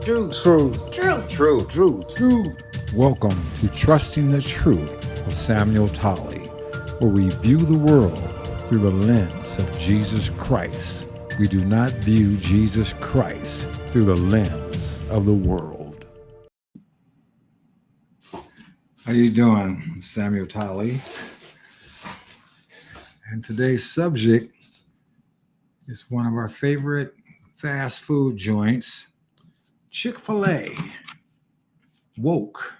Truth. Truth. Welcome to Trusting the Truth with Samuel Tolley, where we view the world through the lens of Jesus Christ. We do not view Jesus Christ through the lens of the world. How you doing, Samuel Tolley? And today's subject is one of our favorite fast food joints, Chick-fil-A. Woke.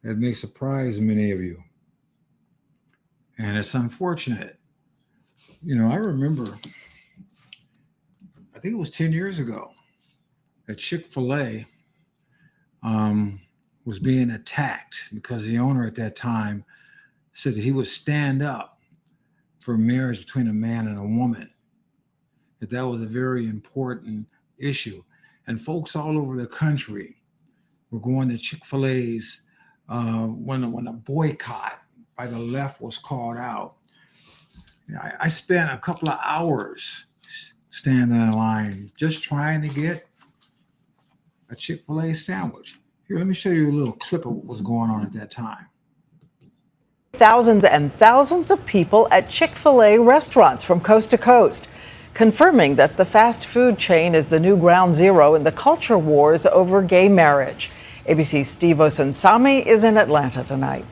That may surprise many of you. And it's unfortunate. You know, I remember, I think it was 10 years ago, that Chick-fil-A was being attacked because the owner at that time said that he would stand up for marriage between a man and a woman, that was a very important issue. And folks all over the country were going to Chick-fil-A's when a boycott by the left was called out. I spent a couple of hours standing in line just trying to get a Chick-fil-A sandwich. Here, let me show you a little clip of what was going on at that time. Thousands and thousands of people at Chick-fil-A restaurants from coast to coast, confirming that the fast food chain is the new ground zero in the culture wars over gay marriage. ABC's Steve Osunsami is in Atlanta tonight.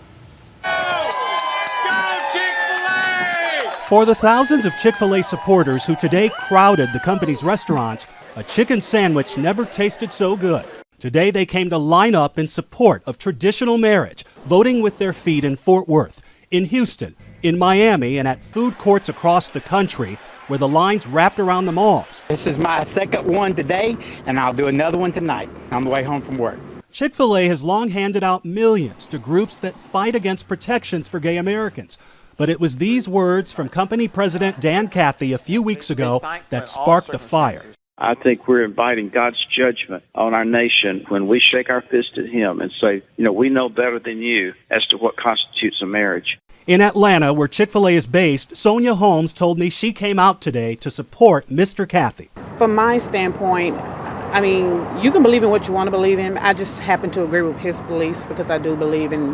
For the thousands of Chick-fil-A supporters who today crowded the company's restaurants, a chicken sandwich never tasted so good. Today they came to line up in support of traditional marriage, voting with their feet in Fort Worth, in Houston, in Miami, and at food courts across the country where the lines wrapped around the malls. This is my second one today, and I'll do another one tonight on the way home from work. Chick-fil-A has long handed out millions to groups that fight against protections for gay Americans. But it was these words from company president Dan Cathy a few weeks ago that sparked the fire. I think we're inviting God's judgment on our nation when we shake our fist at him and say, we know better than you as to what constitutes a marriage. In Atlanta, where Chick-fil-A is based, Sonia Holmes told me she came out today to support Mr. Cathy. From my standpoint, I mean, you can believe in what you want to believe in. I just happen to agree with his beliefs because I do believe in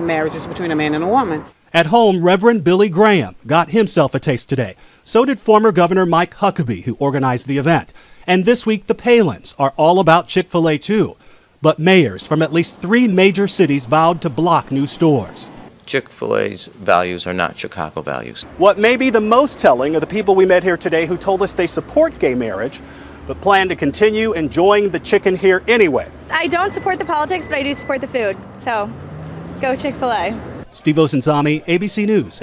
marriages between a man and a woman. At home, Reverend Billy Graham got himself a taste today. So did former Governor Mike Huckabee, who organized the event. And this week, the Palins are all about Chick-fil-A, too. But mayors from at least 3 major cities vowed to block new stores. Chick-fil-A's values are not Chicago values. What may be the most telling are the people we met here today who told us they support gay marriage, but plan to continue enjoying the chicken here anyway. I don't support the politics, but I do support the food. So, go Chick-fil-A. Steve Osunsami, ABC News.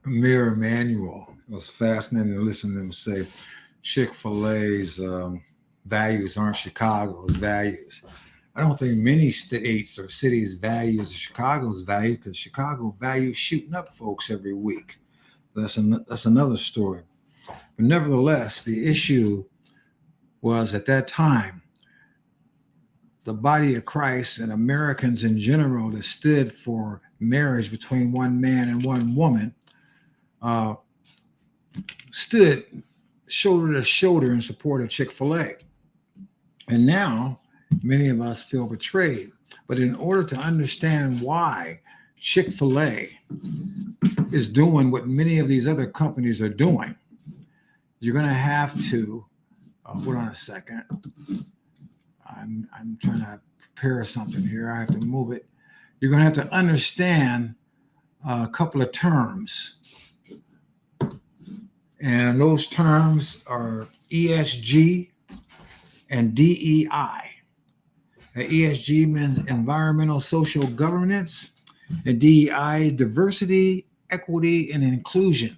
Mayor Emanuel, it was fascinating to listen to him say Chick-fil-A's values aren't Chicago's values. I don't think many states or cities values Chicago's value, because Chicago values shooting up folks every week. That's another story. But nevertheless, the issue was at that time, the body of Christ and Americans in general that stood for marriage between one man and one woman stood shoulder to shoulder in support of Chick-fil-A. And now many of us feel betrayed. But in order to understand why Chick-fil-A is doing what many of these other companies are doing, you're going to have to, hold on a second. I'm trying to prepare something here. I have to move it. You're going to have to understand a couple of terms. And those terms are ESG and DEI. ESG means environmental social governance, and DEI is diversity, equity, and inclusion.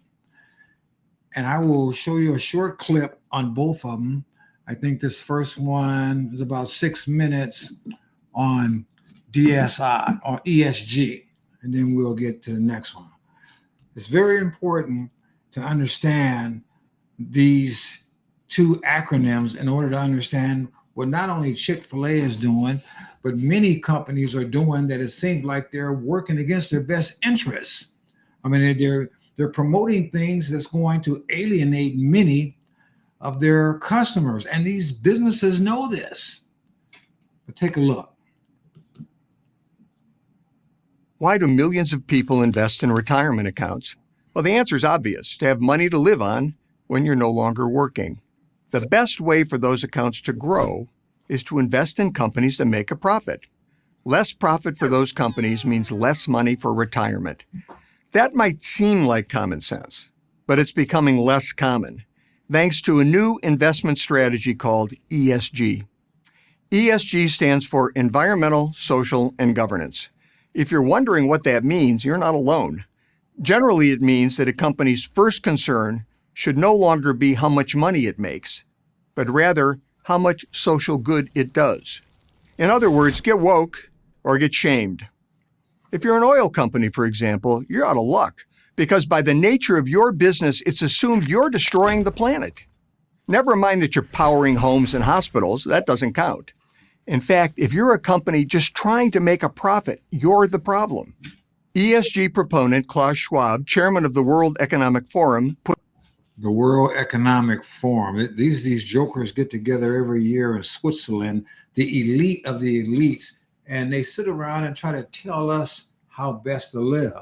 And I will show you a short clip on both of them. I think this first one is about 6 minutes on DSI or ESG, and then we'll get to the next one. It's very important to understand these 2 acronyms in order to understand what not only Chick-fil-A is doing, but many companies are doing that it seems like they're working against their best interests. I mean, they're promoting things that's going to alienate many of their customers. And these businesses know this. But take a look. Why do millions of people invest in retirement accounts? Well, the answer is obvious: to have money to live on when you're no longer working. The best way for those accounts to grow is to invest in companies that make a profit. Less profit for those companies means less money for retirement. That might seem like common sense, but it's becoming less common, thanks to a new investment strategy called ESG. ESG stands for Environmental, Social, and Governance. If you're wondering what that means, you're not alone. Generally, it means that a company's first concern should no longer be how much money it makes, but rather how much social good it does. In other words, get woke or get shamed. If you're an oil company, for example, you're out of luck, because by the nature of your business, it's assumed you're destroying the planet. Never mind that you're powering homes and hospitals, that doesn't count. In fact, if you're a company just trying to make a profit, you're the problem. ESG proponent Klaus Schwab, chairman of the World Economic Forum, put The World Economic Forum. These jokers get together every year in Switzerland, the elite of the elites, and they sit around and try to tell us how best to live.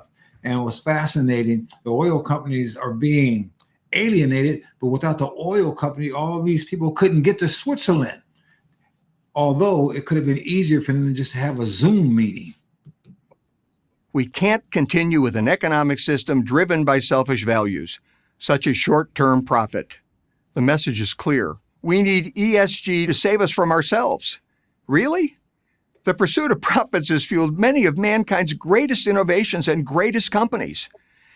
And it was fascinating. The oil companies are being alienated, but without the oil company, all these people couldn't get to Switzerland. Although it could have been easier for them to just have a Zoom meeting. We can't continue with an economic system driven by selfish values, such as short-term profit. The message is clear. We need ESG to save us from ourselves. Really? The pursuit of profits has fueled many of mankind's greatest innovations and greatest companies.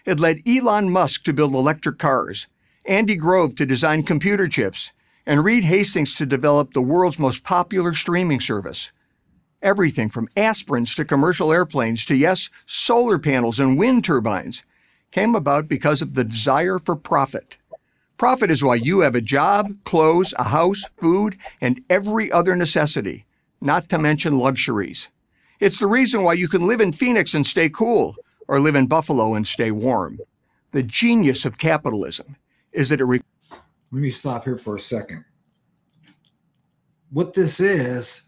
It led Elon Musk to build electric cars, Andy Grove to design computer chips, and Reed Hastings to develop the world's most popular streaming service. Everything from aspirins to commercial airplanes to, yes, solar panels and wind turbines came about because of the desire for profit. Profit is why you have a job, clothes, a house, food, and every other necessity, not to mention luxuries. It's the reason why you can live in Phoenix and stay cool, or live in Buffalo and stay warm. The genius of capitalism is that it Let me stop here for a second. What this is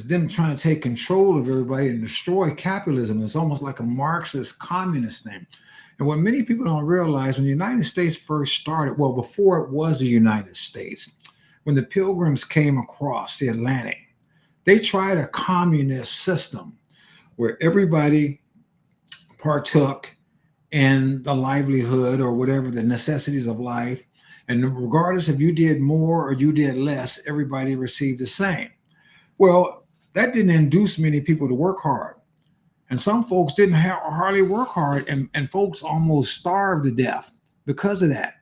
them trying to take control of everybody and destroy capitalism. It's almost like a Marxist communist thing. And what many people don't realize, when the United States first started, well, before it was the United States, when the Pilgrims came across the Atlantic, they tried a communist system where everybody partook in the livelihood or whatever the necessities of life. And regardless if you did more or you did less, everybody received the same. Well, that didn't induce many people to work hard. And some folks didn't hardly work hard, and folks almost starved to death because of that.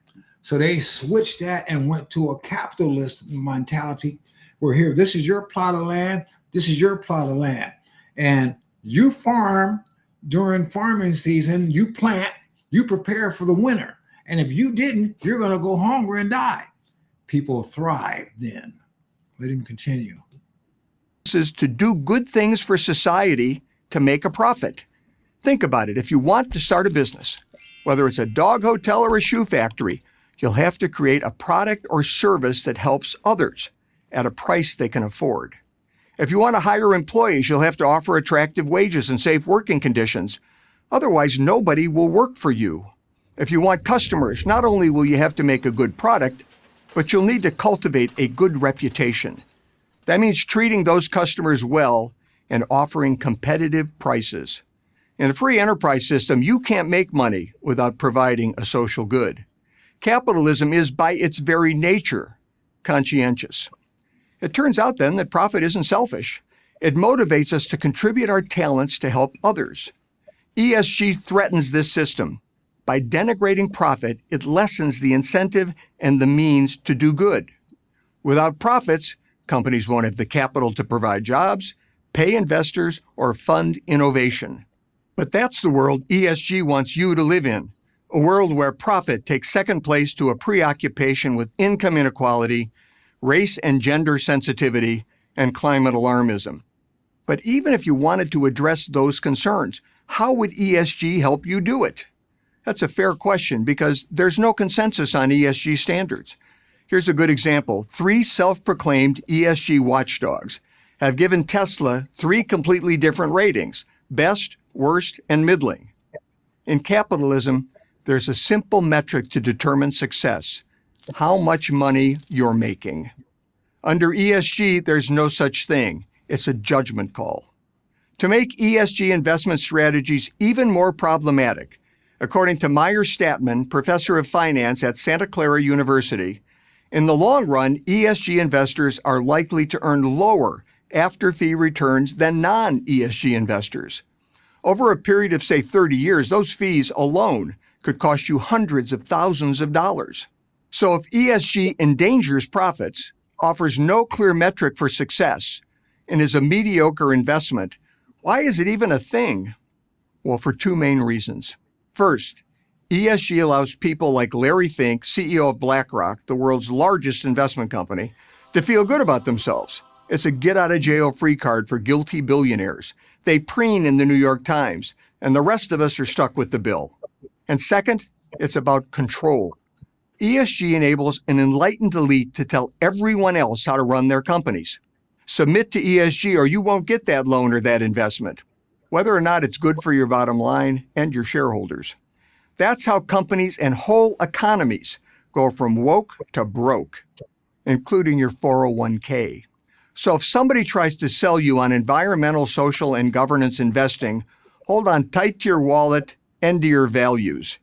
So they switched that and went to a capitalist mentality where here, this is your plot of land, this is your plot of land. And you farm during farming season, you plant, you prepare for the winter. And if you didn't, you're going to go hungry and die. People thrive then. Let him continue. is to do good things for society to make a profit. Think about it. If you want to start a business, whether it's a dog hotel or a shoe factory, you'll have to create a product or service that helps others at a price they can afford. If you want to hire employees, you'll have to offer attractive wages and safe working conditions. Otherwise, nobody will work for you. If you want customers, not only will you have to make a good product, but you'll need to cultivate a good reputation. That means treating those customers well and offering competitive prices. In a free enterprise system, you can't make money without providing a social good. Capitalism is, by its very nature, conscientious. It turns out then that profit isn't selfish. It motivates us to contribute our talents to help others. ESG threatens this system. By denigrating profit, it lessens the incentive and the means to do good. Without profits, companies won't have the capital to provide jobs, pay investors, or fund innovation. But that's the world ESG wants you to live in, a world where profit takes second place to a preoccupation with income inequality, race and gender sensitivity, and climate alarmism. But even if you wanted to address those concerns, how would ESG help you do it? That's a fair question because there's no consensus on ESG standards. Here's a good example. 3 self-proclaimed ESG watchdogs have given Tesla 3 completely different ratings: best, worst, and middling. In capitalism, there's a simple metric to determine success: how much money you're making. Under ESG, there's no such thing. It's a judgment call. To make ESG investment strategies even more problematic, according to Meyer Statman, professor of finance at Santa Clara University, in the long run, ESG investors are likely to earn lower after-fee returns than non-ESG investors. Over a period of, say, 30 years, those fees alone could cost you hundreds of thousands of dollars. So if ESG endangers profits, offers no clear metric for success, and is a mediocre investment, why is it even a thing? Well, for 2 main reasons. First, ESG allows people like Larry Fink, CEO of BlackRock, the world's largest investment company, to feel good about themselves. It's a get-out-of-jail-free card for guilty billionaires. They preen in the New York Times, and the rest of us are stuck with the bill. And second, it's about control. ESG enables an enlightened elite to tell everyone else how to run their companies. Submit to ESG or you won't get that loan or that investment, whether or not it's good for your bottom line and your shareholders. That's how companies and whole economies go from woke to broke, including your 401k. So if somebody tries to sell you on environmental, social, and governance investing, hold on tight to your wallet and to your values.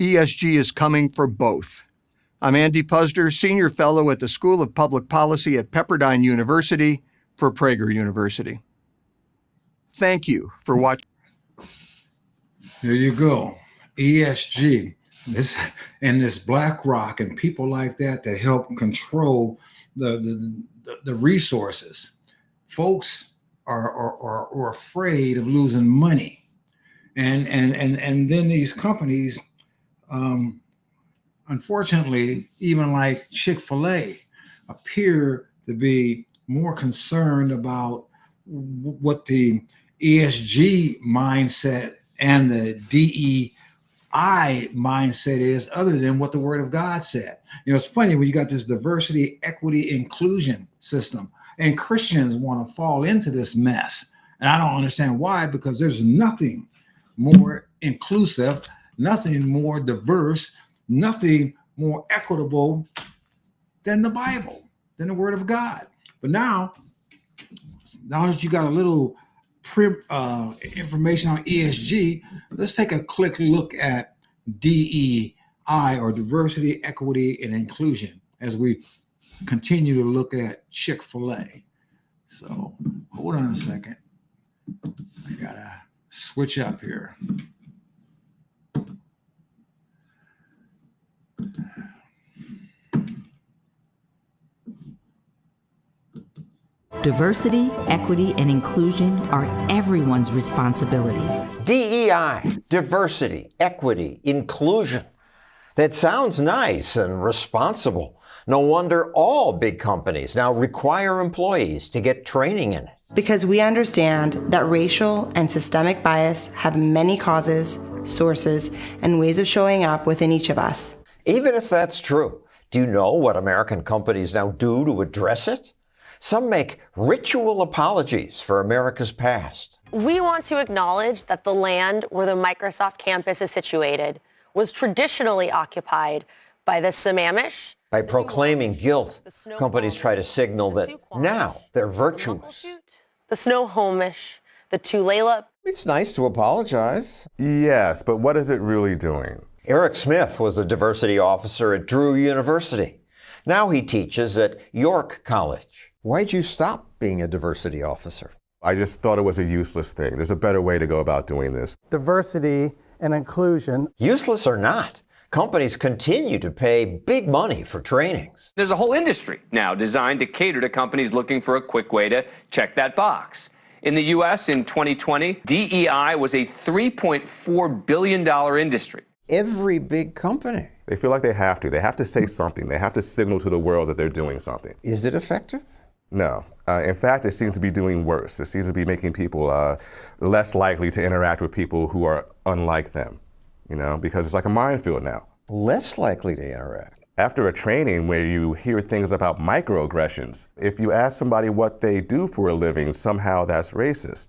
ESG is coming for both. I'm Andy Puzder, Senior Fellow at the School of Public Policy at Pepperdine University for Prager University. Thank you for watching. There you go. ESG. This BlackRock and people like that help control the resources. Folks are afraid of losing money, and then these companies, unfortunately, even like Chick-fil-A, appear to be more concerned about what the ESG mindset and the DEI mindset is, other than what the Word of God said. You know, it's funny when you got this diversity, equity, inclusion system, and Christians want to fall into this mess. And I don't understand why, because there's nothing more inclusive, nothing more diverse, nothing more equitable than the Bible, than the Word of God. But now that you got a little information on ESG, let's take a quick look at DEI, or diversity, equity, and inclusion, as we continue to look at Chick-fil-A. So hold on a second. I gotta switch up here. Diversity, equity, and inclusion are everyone's responsibility. DEI, diversity, equity, inclusion. That sounds nice and responsible. No wonder all big companies now require employees to get training in it. Because we understand that racial and systemic bias have many causes, sources, and ways of showing up within each of us. Even if that's true, do you know what American companies now do to address it? Some make ritual apologies for America's past. We want to acknowledge that the land where the Microsoft campus is situated was traditionally occupied by the Sammamish. By proclaiming guilt, companies try to signal that now they're virtuous. The Snohomish, the Tulalip. It's nice to apologize. Yes, but what is it really doing? Eric Smith was a diversity officer at Drew University. Now he teaches at York College. Why'd you stop being a diversity officer? I just thought it was a useless thing. There's a better way to go about doing this. Diversity and inclusion. Useless or not, companies continue to pay big money for trainings. There's a whole industry now designed to cater to companies looking for a quick way to check that box. In the U.S. in 2020, DEI was a $3.4 billion industry. Every big company. They feel like they have to. They have to say something. They have to signal to the world that they're doing something. Is it effective? No. In fact, it seems to be doing worse. It seems to be making people less likely to interact with people who are unlike them, because it's like a minefield now. Less likely to interact? After a training where you hear things about microaggressions, if you ask somebody what they do for a living, somehow that's racist,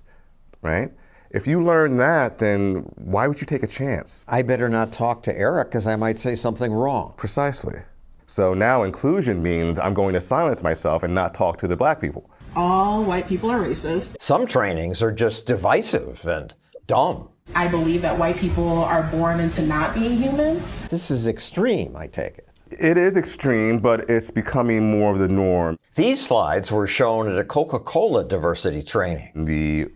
right? If you learn that, then why would you take a chance? I better not talk to Eric because I might say something wrong. Precisely. So now inclusion means I'm going to silence myself and not talk to the black people. All white people are racist. Some trainings are just divisive and dumb. I believe that white people are born into not being human. This is extreme, I take it. It is extreme, but it's becoming more of the norm. These slides were shown at a Coca-Cola diversity training. The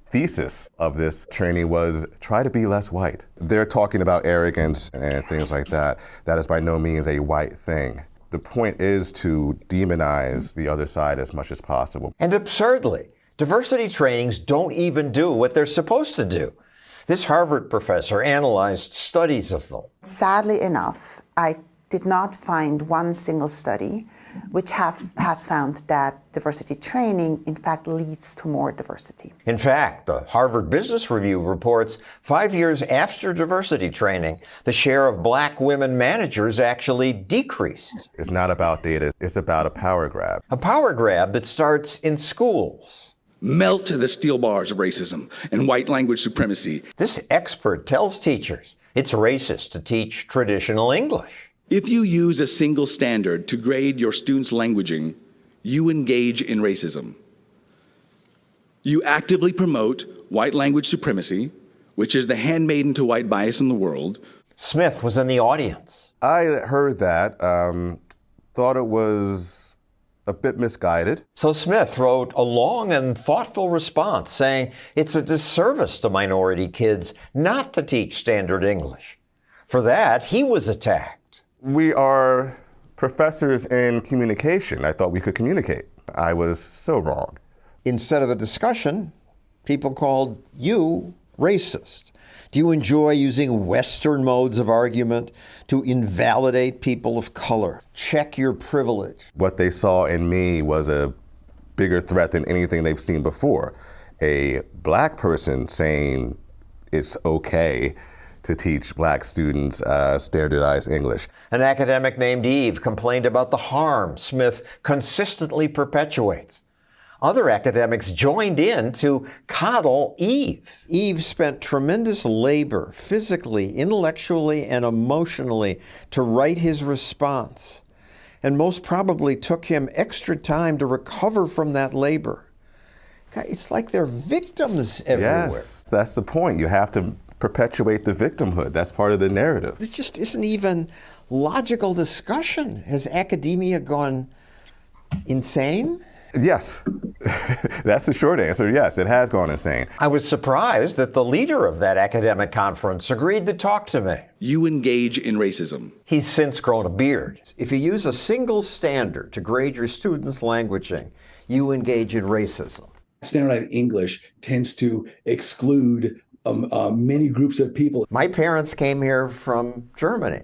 thesis of this training was try to be less white. They're talking about arrogance and things like that. That is by no means a white thing. The point is to demonize the other side as much as possible. And absurdly, diversity trainings don't even do what they're supposed to do. This Harvard professor analyzed studies of them. Sadly enough, I did not find one single study which has found that diversity training, in fact, leads to more diversity. In fact, the Harvard Business Review reports 5 years after diversity training, the share of black women managers actually decreased. It's not about data, it's about a power grab. A power grab that starts in schools. Melt the steel bars of racism and white language supremacy. This expert tells teachers it's racist to teach traditional English. If you use a single standard to grade your students' languaging, you engage in racism. You actively promote white language supremacy, which is the handmaiden to white bias in the world. Smith was in the audience. I heard that, thought it was a bit misguided. So Smith wrote a long and thoughtful response saying it's a disservice to minority kids not to teach standard English. For that, he was attacked. We are professors in communication. I thought we could communicate. I was so wrong. Instead of a discussion, people called you racist. Do you enjoy using Western modes of argument to invalidate people of color? Check your privilege. What they saw in me was a bigger threat than anything they've seen before. A black person saying it's okay to teach black students standardized English. An academic named Eve complained about the harm Smith consistently perpetuates. Other academics joined in to coddle Eve. Eve spent tremendous labor, physically, intellectually, and emotionally, to write his response, and most probably took him extra time to recover from that labor. It's like they're victims everywhere. Yes, that's the point. You have to perpetuate the victimhood. That's part of the narrative. It just isn't even logical discussion. Has academia gone insane? Yes. That's the short answer. Yes, it has gone insane. I was surprised that the leader of that academic conference agreed to talk to me. You engage in racism. He's since grown a beard. If you use a single standard to grade your students' languaging, you engage in racism. Standardized English tends to exclude many groups of people. My parents came here from Germany.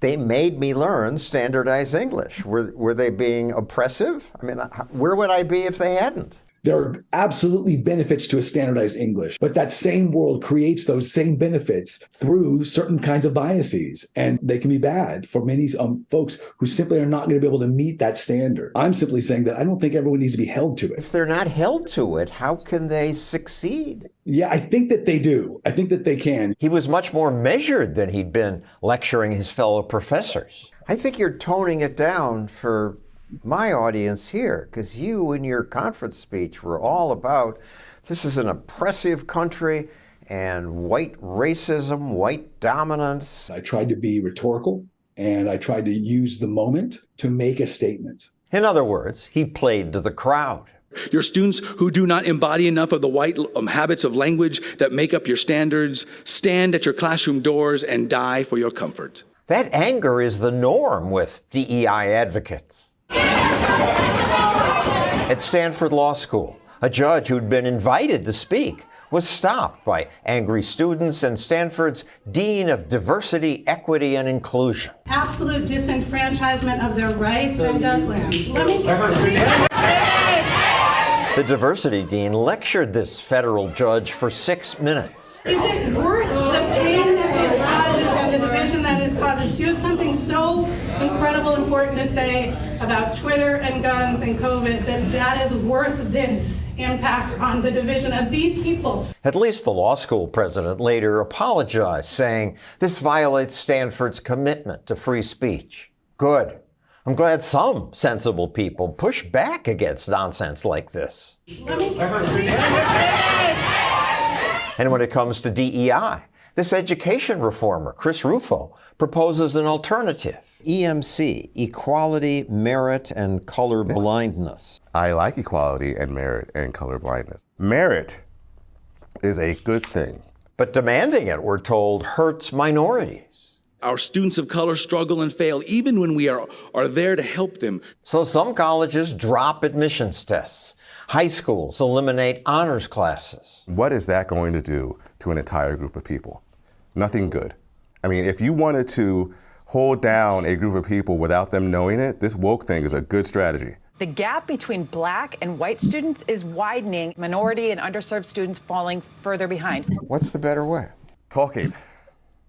They made me learn standardized English. Were they being oppressive? I mean, where would I be if they hadn't? There are absolutely benefits to a standardized English, but that same world creates those same benefits through certain kinds of biases, and they can be bad for many folks who simply are not going to be able to meet that standard. I'm simply saying that I don't think everyone needs to be held to it. If they're not held to it, how can they succeed? Yeah, I think that they do. I think that they can. He was much more measured than he'd been lecturing his fellow professors. I think you're toning it down for my audience here, because you in your conference speech were all about this is an oppressive country and white racism, white dominance. I tried to be rhetorical, and I tried to use the moment to make a statement. In other words, he played to the crowd. Your students who do not embody enough of the white habits of language that make up your standards stand at your classroom doors and die for your comfort. That anger is the norm with DEI advocates. At Stanford Law School, a judge who'd been invited to speak was stopped by angry students and Stanford's Dean of Diversity, Equity, and Inclusion. Absolute disenfranchisement of their rights and guzzling. The diversity dean lectured this federal judge for 6 minutes. Is it worth the pain that this causes and the division that this causes you have something so incredible important to say about Twitter and guns and COVID, then that is worth this impact on the division of these people. At least the law school president later apologized, saying this violates Stanford's commitment to free speech. Good. I'm glad some sensible people push back against nonsense like this. And when it comes to DEI, this education reformer, Chris Rufo, proposes an alternative. EMC, equality, merit, and color blindness. I like equality and merit and color blindness. Merit is a good thing. But demanding it, we're told, hurts minorities. Our students of color struggle and fail even when we are there to help them. So some colleges drop admissions tests. High schools eliminate honors classes. What is that going to do to an entire group of people? Nothing good. I mean, if you wanted to hold down a group of people without them knowing it, this woke thing is a good strategy. The gap between black and white students is widening, minority and underserved students falling further behind. What's the better way? Talking.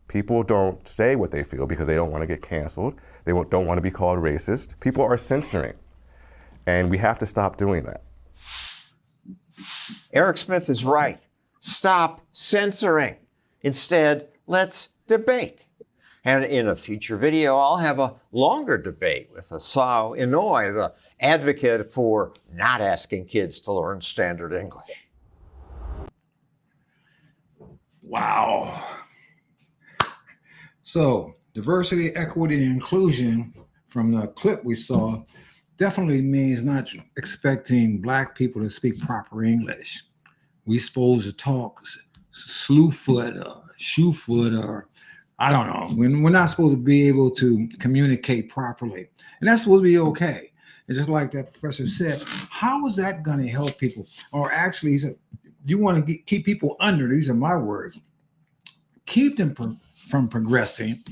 People don't say what they feel because they don't want to get canceled. They don't want to be called racist. People are censoring, and we have to stop doing that. Eric Smith is right. Stop censoring. Instead, let's debate. And in a future video, I'll have a longer debate with Asao Inoue, the advocate for not asking kids to learn standard English. Wow. So, diversity, equity, and inclusion from the clip we saw definitely means not expecting black people to speak proper English. We supposed to talk slewfoot or shoefoot or I don't know. We're not supposed to be able to communicate properly. And that's supposed to be okay. It's just like that professor said, how is that going to help people? Or actually, he said, you want to keep people under, these are my words, keep them from progressing.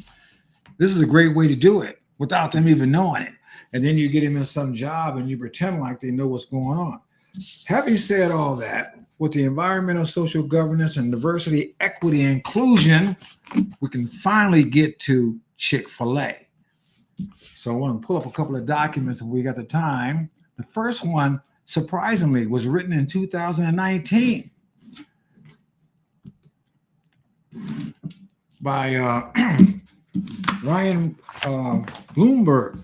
This is a great way to do it without them even knowing it. And then you get them in some job and you pretend like they know what's going on. Having said all that, with the environmental, social governance, and diversity, equity, and inclusion, we can finally get to Chick-fil-A. So I want to pull up a couple of documents if we got the time. The first one, surprisingly, was written in 2019 by Ryan Bloomberg.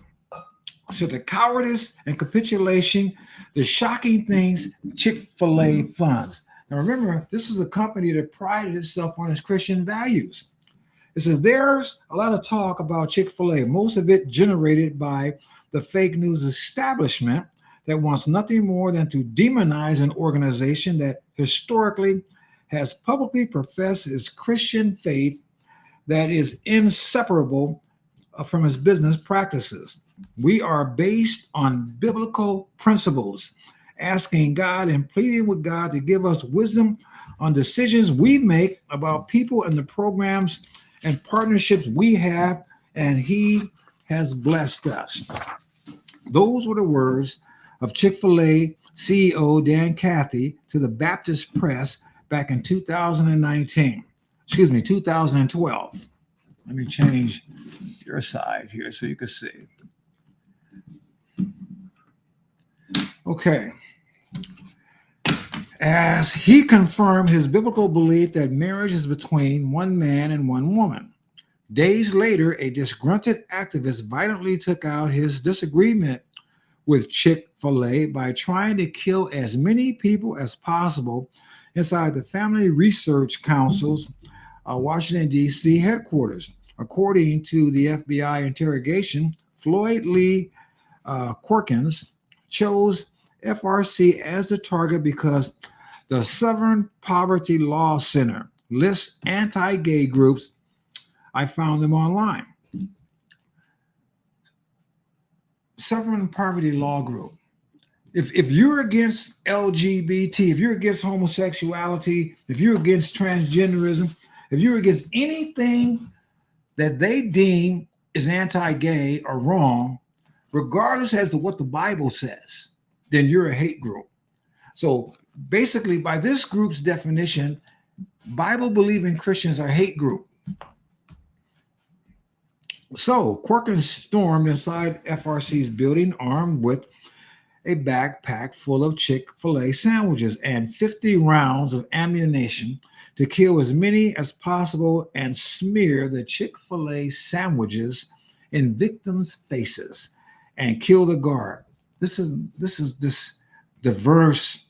So the cowardice and capitulation, the shocking things Chick-fil-A funds. Now remember, this is a company that prided itself on its Christian values. It says there's a lot of talk about Chick-fil-A, most of it generated by the fake news establishment that wants nothing more than to demonize an organization that historically has publicly professed its Christian faith that is inseparable from its business practices. We are based on biblical principles, asking God and pleading with God to give us wisdom on decisions we make about people and the programs and partnerships we have, and He has blessed us. Those were the words of Chick-fil-A CEO Dan Cathy to the Baptist Press back in 2012. Let me change your side here so you can see. Okay. As he confirmed his biblical belief that marriage is between one man and one woman. Days later, a disgruntled activist violently took out his disagreement with Chick-fil-A by trying to kill as many people as possible inside the Family Research Council's Washington, D.C. headquarters. According to the FBI interrogation, Floyd Lee Corkins chose FRC as the target because the Southern Poverty Law Center lists anti-gay groups. I found them online. Southern Poverty Law Group. If you're against LGBT, if you're against homosexuality, if you're against transgenderism, if you're against anything that they deem is anti-gay or wrong, regardless as to what the Bible says, then you're a hate group. So basically, by this group's definition, Bible-believing Christians are a hate group. So Corcoran stormed inside FRC's building armed with a backpack full of Chick-fil-A sandwiches and 50 rounds of ammunition to kill as many as possible and smear the Chick-fil-A sandwiches in victims' faces and kill the guard. This is this diverse,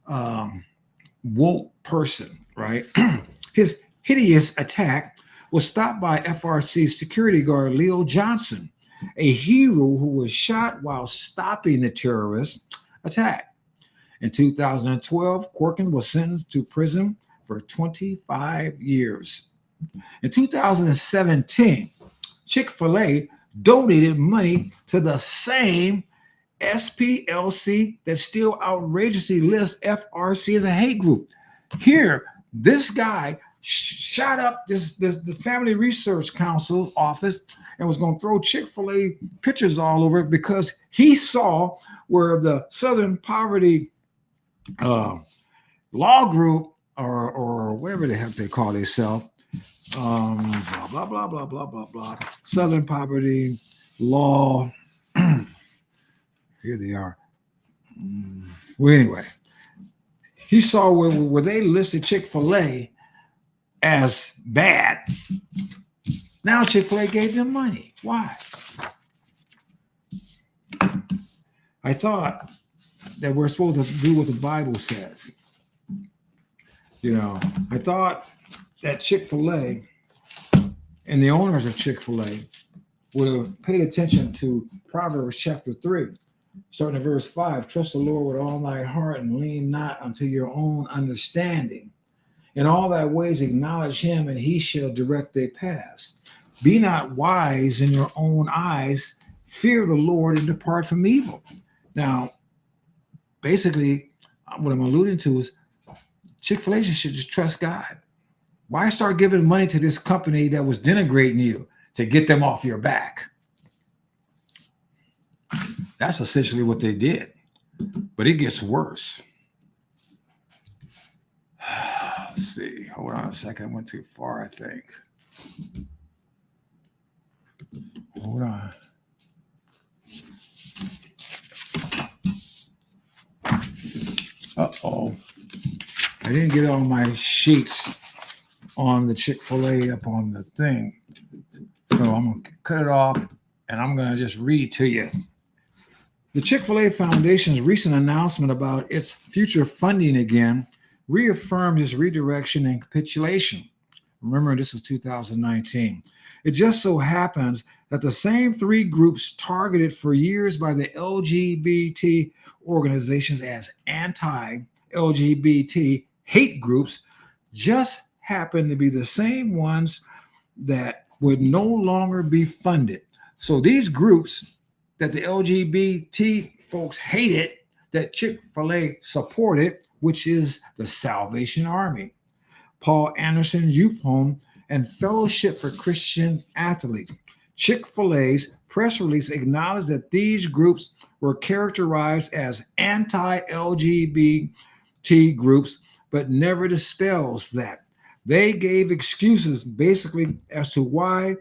woke person, right? His hideous attack was stopped by FRC security guard Leo Johnson, a hero who was shot while stopping the terrorist attack. In 2012, Corcoran was sentenced to prison for 25 years. In 2017, Chick-fil-A donated money to the same SPLC that still outrageously lists FRC as a hate group. Here, this guy shot up the Family Research Council office and was going to throw Chick-fil-A pictures all over it because he saw where the Southern Poverty Law Group or whatever the heck they call themselves, blah, blah, blah, blah, blah, blah, blah, Southern Poverty Law. Here they are. Well, anyway, he saw where they listed Chick-fil-A as bad. Now Chick-fil-A gave them money. Why? I thought that we're supposed to do what the Bible says. You know, I thought that Chick-fil-A and the owners of Chick-fil-A would have paid attention to Proverbs chapter 3, starting at verse 5. Trust the Lord with all thy heart and lean not unto your own understanding. In all thy ways acknowledge him, and he shall direct thy paths. Be not wise in your own eyes. Fear the Lord and depart from evil. Now, basically, what I'm alluding to is Chick-fil-A should just trust God. Why start giving money to this company that was denigrating you to get them off your back? That's essentially what they did. But it gets worse. Let's see. Hold on a second. I went too far, I think. Hold on. Uh-oh. I didn't get all my sheets on the Chick-fil-A up on the thing. So I'm going to cut it off and I'm going to just read to you. The Chick-fil-A Foundation's recent announcement about its future funding again reaffirmed its redirection and capitulation. Remember, this was 2019. It just so happens that the same three groups targeted for years by the LGBT organizations as anti-LGBT hate groups just happen to be the same ones that would no longer be funded. So these groups that the LGBT folks hated, that Chick-fil-A supported, which is the Salvation Army, Paul Anderson Youth Home, and Fellowship for Christian Athletes. Chick-fil-A's press release acknowledged that these groups were characterized as anti-LGBT groups, but never dispels that. They gave excuses basically as to why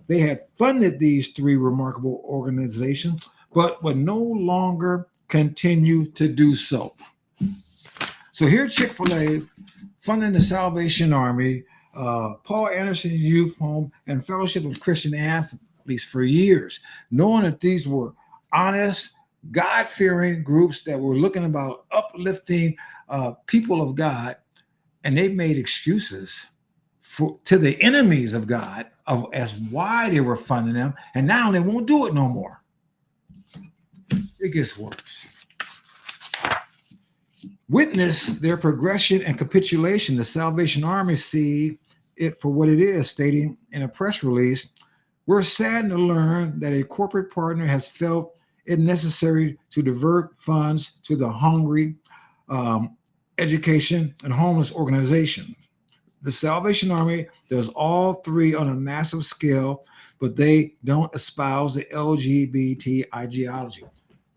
they had funded these three remarkable organizations, but would no longer continue to do so. So here Chick-fil-A funding the Salvation Army, Paul Anderson Youth Home, and Fellowship of Christian Athletes for years, knowing that these were honest, God-fearing groups that were looking about uplifting people of God, and they made excuses to the enemies of God as why they were funding them, and now they won't do it no more. It gets worse. Witness their progression and capitulation. The Salvation Army see it for what it is, stating in a press release, "We're saddened to learn that a corporate partner has felt it necessary to divert funds to the hungry, education, and homeless organizations. The Salvation Army does all three on a massive scale, but they don't espouse the LGBT ideology."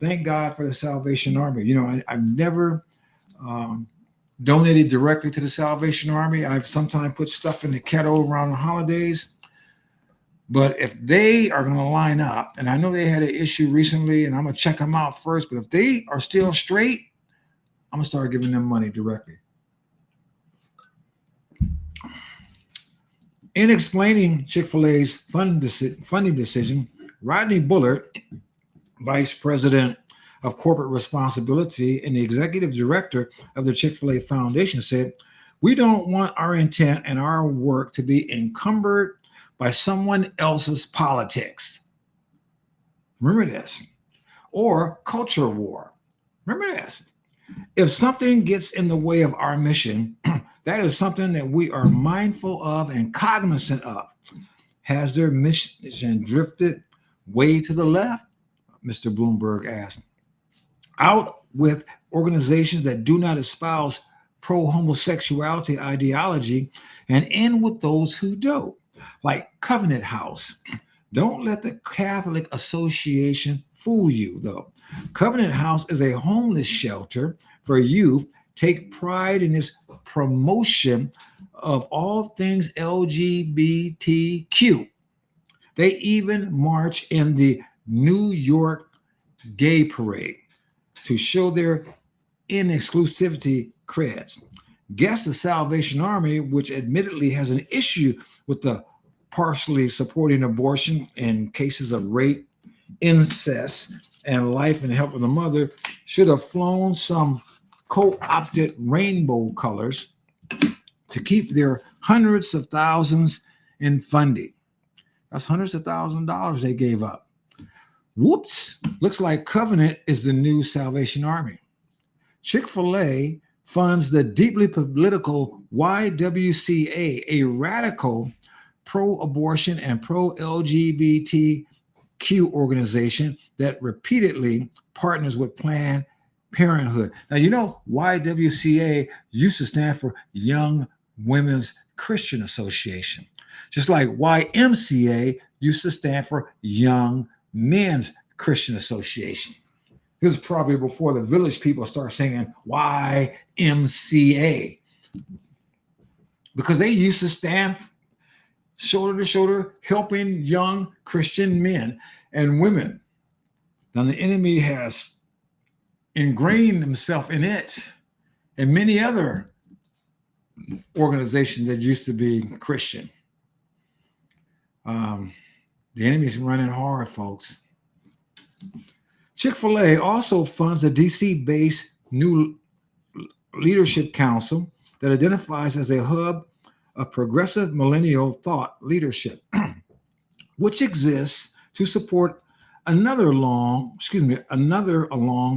Thank God for the Salvation Army. You know, I've never donated directly to the Salvation Army. I've sometimes put stuff in the kettle around the holidays. But if they are going to line up, and I know they had an issue recently, and I'm going to check them out first, but if they are still straight, I'm going to start giving them money directly. In explaining Chick-fil-A's funding decision, Rodney Bullard, Vice President of Corporate Responsibility and the Executive Director of the Chick-fil-A Foundation, said, "We don't want our intent and our work to be encumbered by someone else's politics." Remember this. Or culture war. Remember this. If something gets in the way of our mission, that is something that we are mindful of and cognizant of. Has their mission drifted way to the left? Mr. Bloomberg asked. Out with organizations that do not espouse pro-homosexuality ideology and in with those who do, like Covenant House. Don't let the Catholic Association fool you, though. Covenant House is a homeless shelter for youth. Take pride in its promotion of all things LGBTQ. They even march in the New York Gay Parade to show their in-exclusivity creds. Guess the Salvation Army, which admittedly has an issue with the partially supporting abortion in cases of rape, incest, and life and health of the mother, should have flown some co-opted rainbow colors to keep their hundreds of thousands in funding. That's hundreds of thousands of dollars they gave up. Whoops, looks like Covenant is the new Salvation Army. Chick-fil-A funds the deeply political YWCA, a radical pro-abortion and pro-LGBTQ organization that repeatedly partners with Planned Parenthood. Now, you know, YWCA used to stand for Young Women's Christian Association, just like YMCA used to stand for Young Men's Christian Association. This is probably before the Village people start singing YMCA, because they used to stand shoulder to shoulder, helping young Christian men and women. Now the enemy has ingrained himself in it and many other organizations that used to be Christian. The enemy's running hard, folks. Chick-fil-A also funds a DC-based New Leadership Council that identifies as a hub of progressive millennial thought leadership, which exists to support another along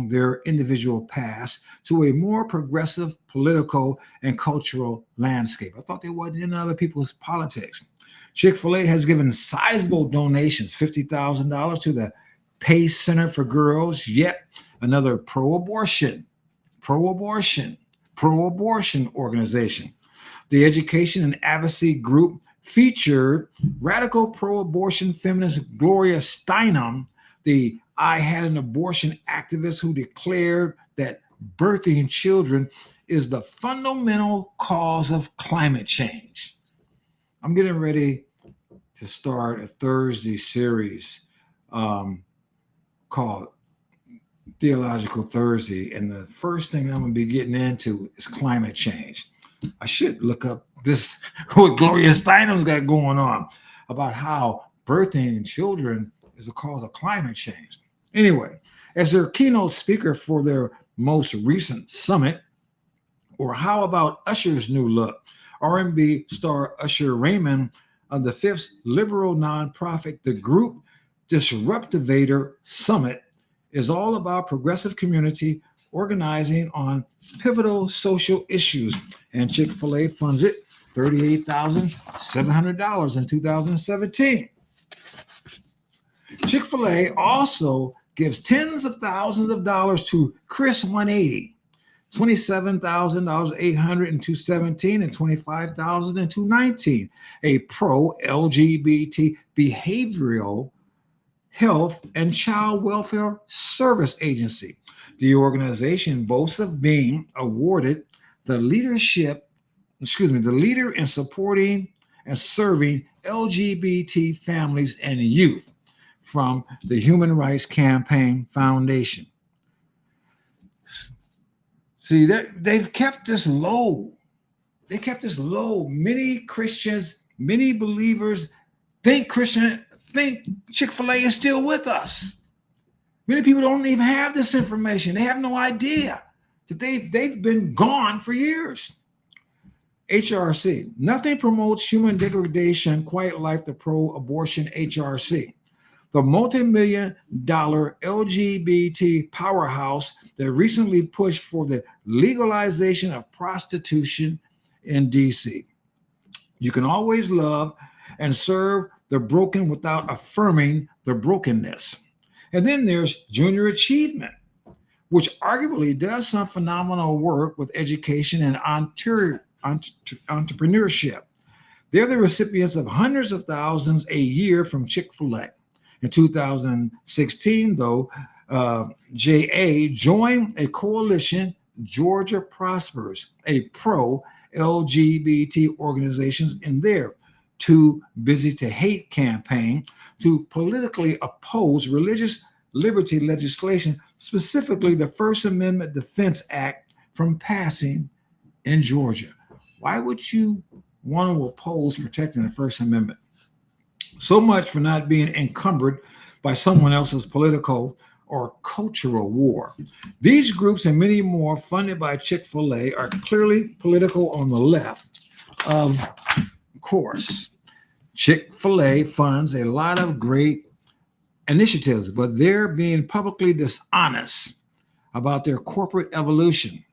their individual paths to a more progressive political and cultural landscape. I thought they wasn't in other people's politics. Chick-fil-A has given sizable donations, $50,000 to the Pace Center for Girls, yet another pro-abortion organization. The education and advocacy group featured radical pro-abortion feminist Gloria Steinem, the I Had an Abortion activist who declared that birthing children is the fundamental cause of climate change. I'm getting ready to start a Thursday series called Theological Thursday, and the first thing I'm going to be getting into is climate change. I should look up this, what Gloria Steinem's got going on about how birthing children is a cause of climate change. Anyway, as their keynote speaker for their most recent summit, or how about Usher's new look? R&B star Usher Raymond of the fifth liberal nonprofit, the group Disruptivator Summit, is all about progressive community organizing on pivotal social issues, and Chick-fil-A funds it $38,700 in 2017. Chick-fil-A also gives tens of thousands of dollars to Chris 180, $27,800 in 2017 and $25,000 in 2019, a pro-LGBT behavioral health and child welfare service agency. The organization boasts of being awarded the leader in supporting and serving LGBT families and youth from the Human Rights Campaign Foundation. See, they've kept this low. They kept this low. Many Christians, many believers think Chick-fil-A is still with us. Many people don't even have this information. They have no idea that they've been gone for years. HRC. Nothing promotes human degradation quite like the pro-abortion HRC, the multi-million-dollar LGBT powerhouse that recently pushed for the legalization of prostitution in DC. You can always love and serve the broken without affirming the brokenness. And then there's Junior Achievement, which arguably does some phenomenal work with education and entrepreneurship. They're the recipients of hundreds of thousands a year from Chick-fil-A. In 2016, though, JA joined a coalition, Georgia Prospers, a pro-LGBT organizations in their Too Busy to Hate campaign to politically oppose religious liberty legislation, specifically the First Amendment Defense Act, from passing in Georgia. Why would you want to oppose protecting the First Amendment? So much for not being encumbered by someone else's political or cultural war. These groups and many more funded by Chick-fil-A are clearly political on the left. Of course, Chick-fil-A funds a lot of great initiatives, but they're being publicly dishonest about their corporate evolution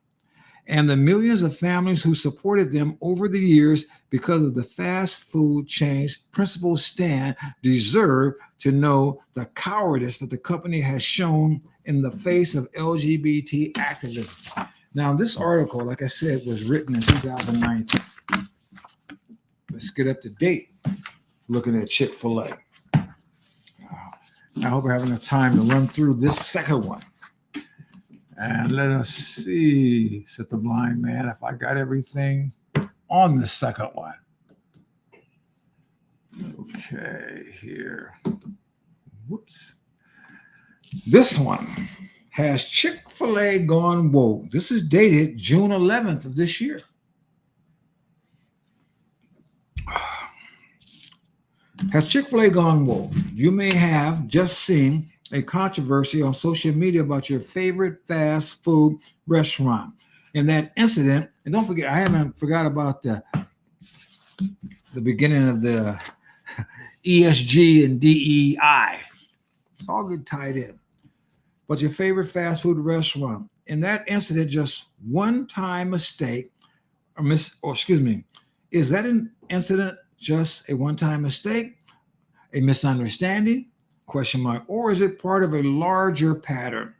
and the millions of families who supported them over the years because of the fast food chain's principal stand deserve to know the cowardice that the company has shown in the face of LGBT activism. Now, this article, like I said, was written in 2019. Let's get up to date looking at Chick-fil-A. I hope I have enough time to run through this second one. And let us see, said the blind man, if I got everything on the second one. Okay, here. Whoops. This one has Chick-fil-A gone woke. This is dated June 11th of this year. Has Chick-fil-A gone woke? You may have just seen a controversy on social media about your favorite fast food restaurant. In that incident, and don't forget, I haven't forgot about the beginning of the ESG and DEI. It's all good tied in. But your favorite fast food restaurant, in that incident, just one-time mistake, is that an incident just a one-time mistake, a misunderstanding, ? Or is it part of a larger pattern?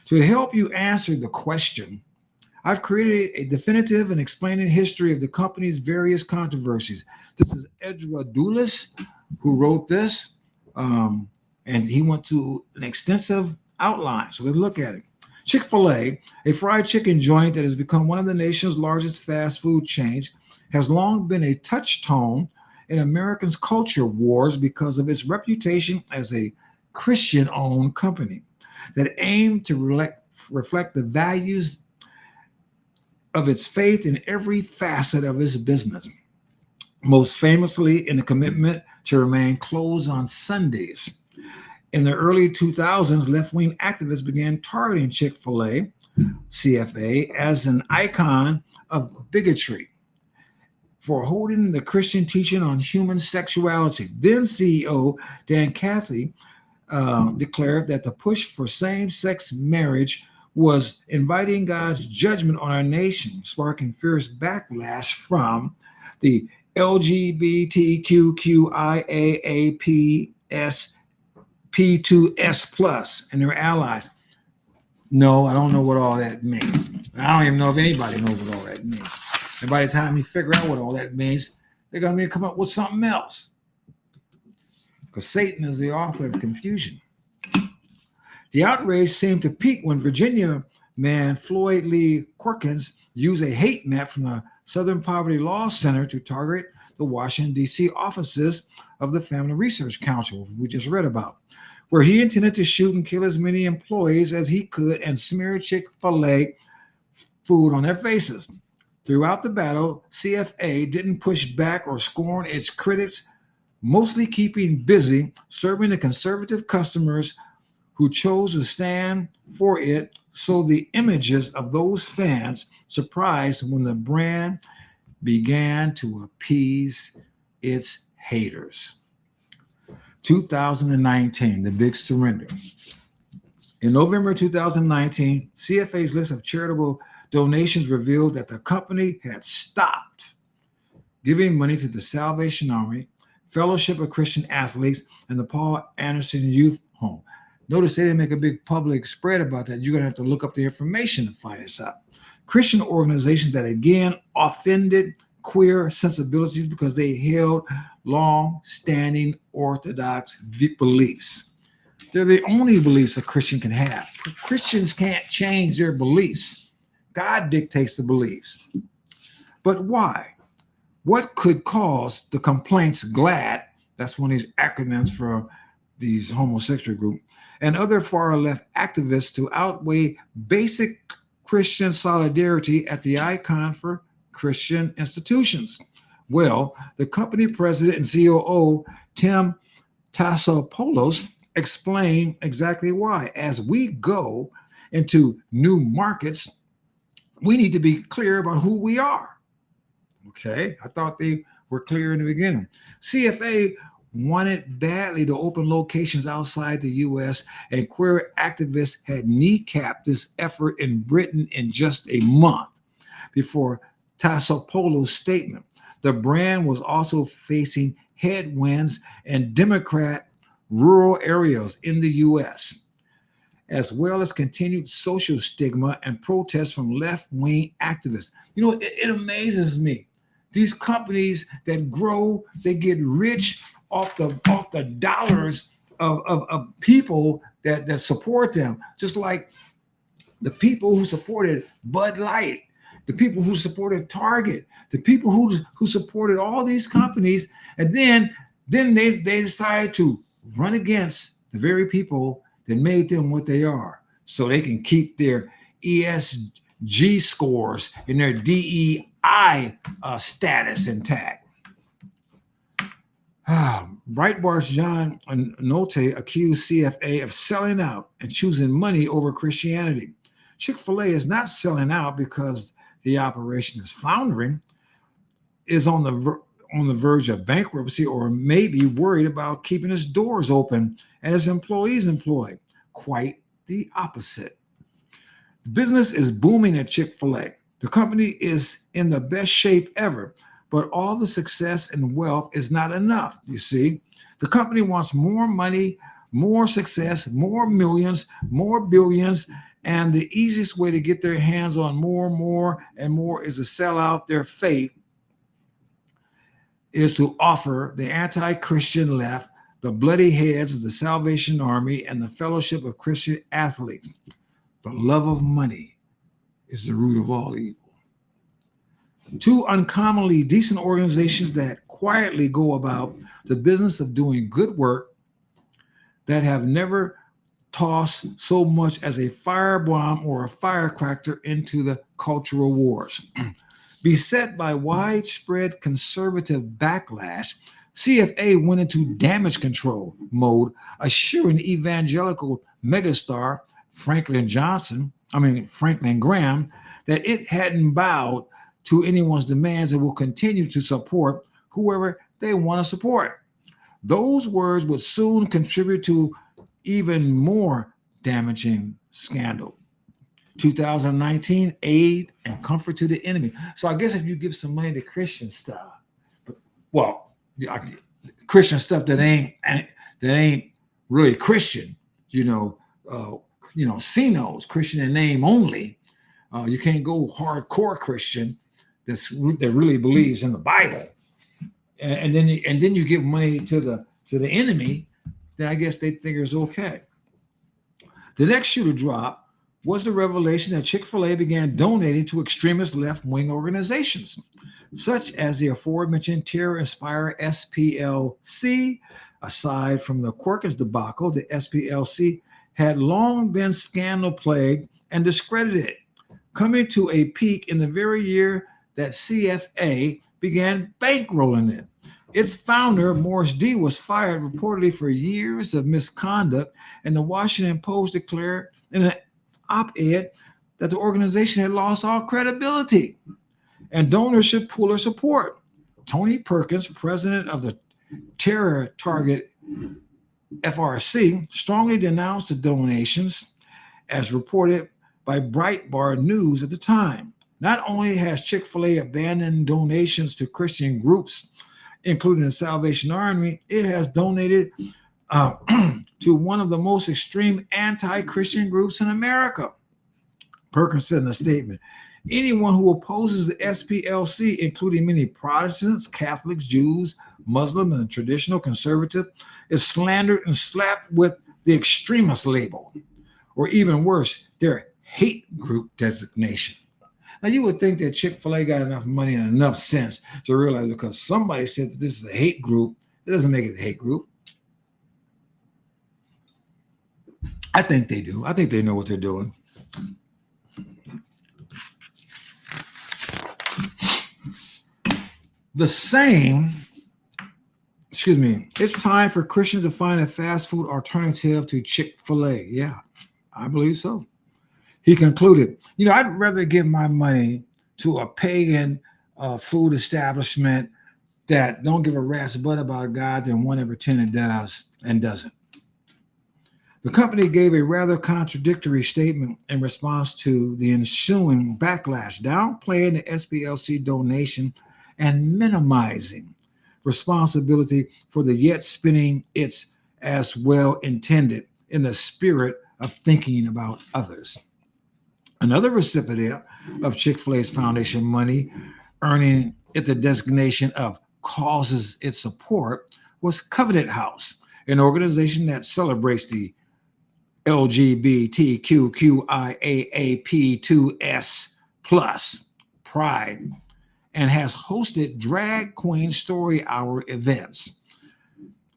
To help you answer the question, I've created a definitive and explaining history of the company's various controversies. This is Edra Dulis who wrote this, and he went to an extensive outline. So let's look at it. Chick-fil-A, a fried chicken joint that has become one of the nation's largest fast food chains, has long been a touchstone in Americans' culture wars because of its reputation as a Christian-owned company that aimed to reflect the values of its faith in every facet of its business, most famously in the commitment to remain closed on Sundays. In the early 2000s, left-wing activists began targeting Chick-fil-A, CFA, as an icon of bigotry for holding the Christian teaching on human sexuality. Then CEO Dan Cathy declared that the push for same-sex marriage was inviting God's judgment on our nation, sparking fierce backlash from the LGBTQIAAPS P2S+ and their allies. No, I don't know what all that means. I don't even know if anybody knows what all that means. And by the time you figure out what all that means, they're going to come up with something else. Because Satan is the author of confusion. The outrage seemed to peak when Virginia man Floyd Lee Corkins used a hate map from the Southern Poverty Law Center to target the Washington, D.C. offices of the Family Research Council, we just read about, where he intended to shoot and kill as many employees as he could and smear Chick-fil-A food on their faces. Throughout the battle, CFA didn't push back or scorn its critics, mostly keeping busy serving the conservative customers who chose to stand for it. So the images of those fans surprised when the brand began to appease its haters. 2019, the big surrender. In November 2019, CFA's list of charitable donations revealed that the company had stopped giving money to the Salvation Army, Fellowship of Christian Athletes, and the Paul Anderson Youth Home. Notice they didn't make a big public spread about that. You're going to have to look up the information to find this out. Christian organizations that again offended queer sensibilities because they held long-standing Orthodox beliefs. They're the only beliefs a Christian can have. Christians can't change their beliefs. God dictates the beliefs. But why? What could cause the complaints GLAAD, that's one of these acronyms for these homosexual group, and other far-left activists to outweigh basic Christian solidarity at the icon for Christian institutions? Well, the company president and COO, Tim Tassopoulos, explained exactly why. As we go into new markets, we need to be clear about who we are. Okay, I thought they were clear in the beginning. CFA wanted badly to open locations outside the U.S., and queer activists had kneecapped this effort in Britain in just a month before Tassopoulos' statement. The brand was also facing headwinds in Democrat rural areas in the U.S., as well as continued social stigma and protests from left-wing activists. You know, it amazes me. These companies that grow, they get rich off the dollars of people that support them. Just like the people who supported Bud Light, the people who supported Target, the people who supported all these companies, and then they decided to run against the very people that made them what they are, so they can keep their ESG scores and their DEI status intact. Breitbart's John Nolte accused CFA of selling out and choosing money over Christianity. Chick-fil-A is not selling out because the operation is floundering, is on the verge of bankruptcy, or maybe worried about keeping its doors open and its employees employed. Quite the opposite. The business is booming at Chick-fil-A. The company is in the best shape ever, but all the success and wealth is not enough, you see. The company wants more money, more success, more millions, more billions, and the easiest way to get their hands on more and more is to sell out their faith, is to offer the anti-Christian left the bloody heads of the Salvation Army and the Fellowship of Christian Athletes. The love of money is the root of all evil. Two uncommonly decent organizations that quietly go about the business of doing good work, that have never tossed so much as a firebomb or a firecracker into the cultural wars. Beset by widespread conservative backlash, CFA went into damage control mode, assuring evangelical megastar Franklin Graham, that it hadn't bowed to anyone's demands and will continue to support whoever they want to support. Those words would soon contribute to even more damaging scandal. 2019, aid and comfort to the enemy. So I guess if you give some money to Christian stuff, Christian stuff that ain't really Christian, CNOs, Christian in name only. You can't go hardcore Christian that really believes in the Bible, and then you give money to the enemy. Then I guess they think it's okay. The next shoe to drop was the revelation that Chick-fil-A began donating to extremist left-wing organizations. such as the aforementioned Terror Inspire SPLC. Aside from the Quirkins debacle, the SPLC had long been scandal-plagued and discredited, coming to a peak in the very year that CFA began bankrolling it. Its founder, Morris D., was fired reportedly for years of misconduct, and the Washington Post declared in an op-ed that the organization had lost all credibility and donorship pooler support. Tony Perkins, president of the Terror Target FRC, strongly denounced the donations as reported by Breitbart News at the time. Not only has Chick-fil-A abandoned donations to Christian groups, including the Salvation Army, it has donated to one of the most extreme anti-Christian groups in America. Perkins said in a statement, anyone who opposes the SPLC, including many Protestants, Catholics, Jews, Muslims, and traditional conservatives, is slandered and slapped with the extremist label, or even worse, their hate group designation. Now, you would think that Chick-fil-A got enough money and enough sense to realize because somebody said that this is a hate group, it doesn't make it a hate group. I think they do. I think they know what they're doing. It's time for Christians to find a fast food alternative to Chick-fil-A. Yeah, I believe so. He concluded, I'd rather give my money to a pagan food establishment that don't give a rat's butt about God than one every 10 that does and doesn't. The company gave a rather contradictory statement in response to the ensuing backlash, downplaying the SPLC donation and minimizing responsibility for the yet spinning its as well intended in the spirit of thinking about others. Another recipient of Chick-fil-A's foundation money, earning it the designation of causes it support, was Covenant House, an organization that celebrates the LGBTQIAAP2S plus pride and has hosted drag queen story hour events.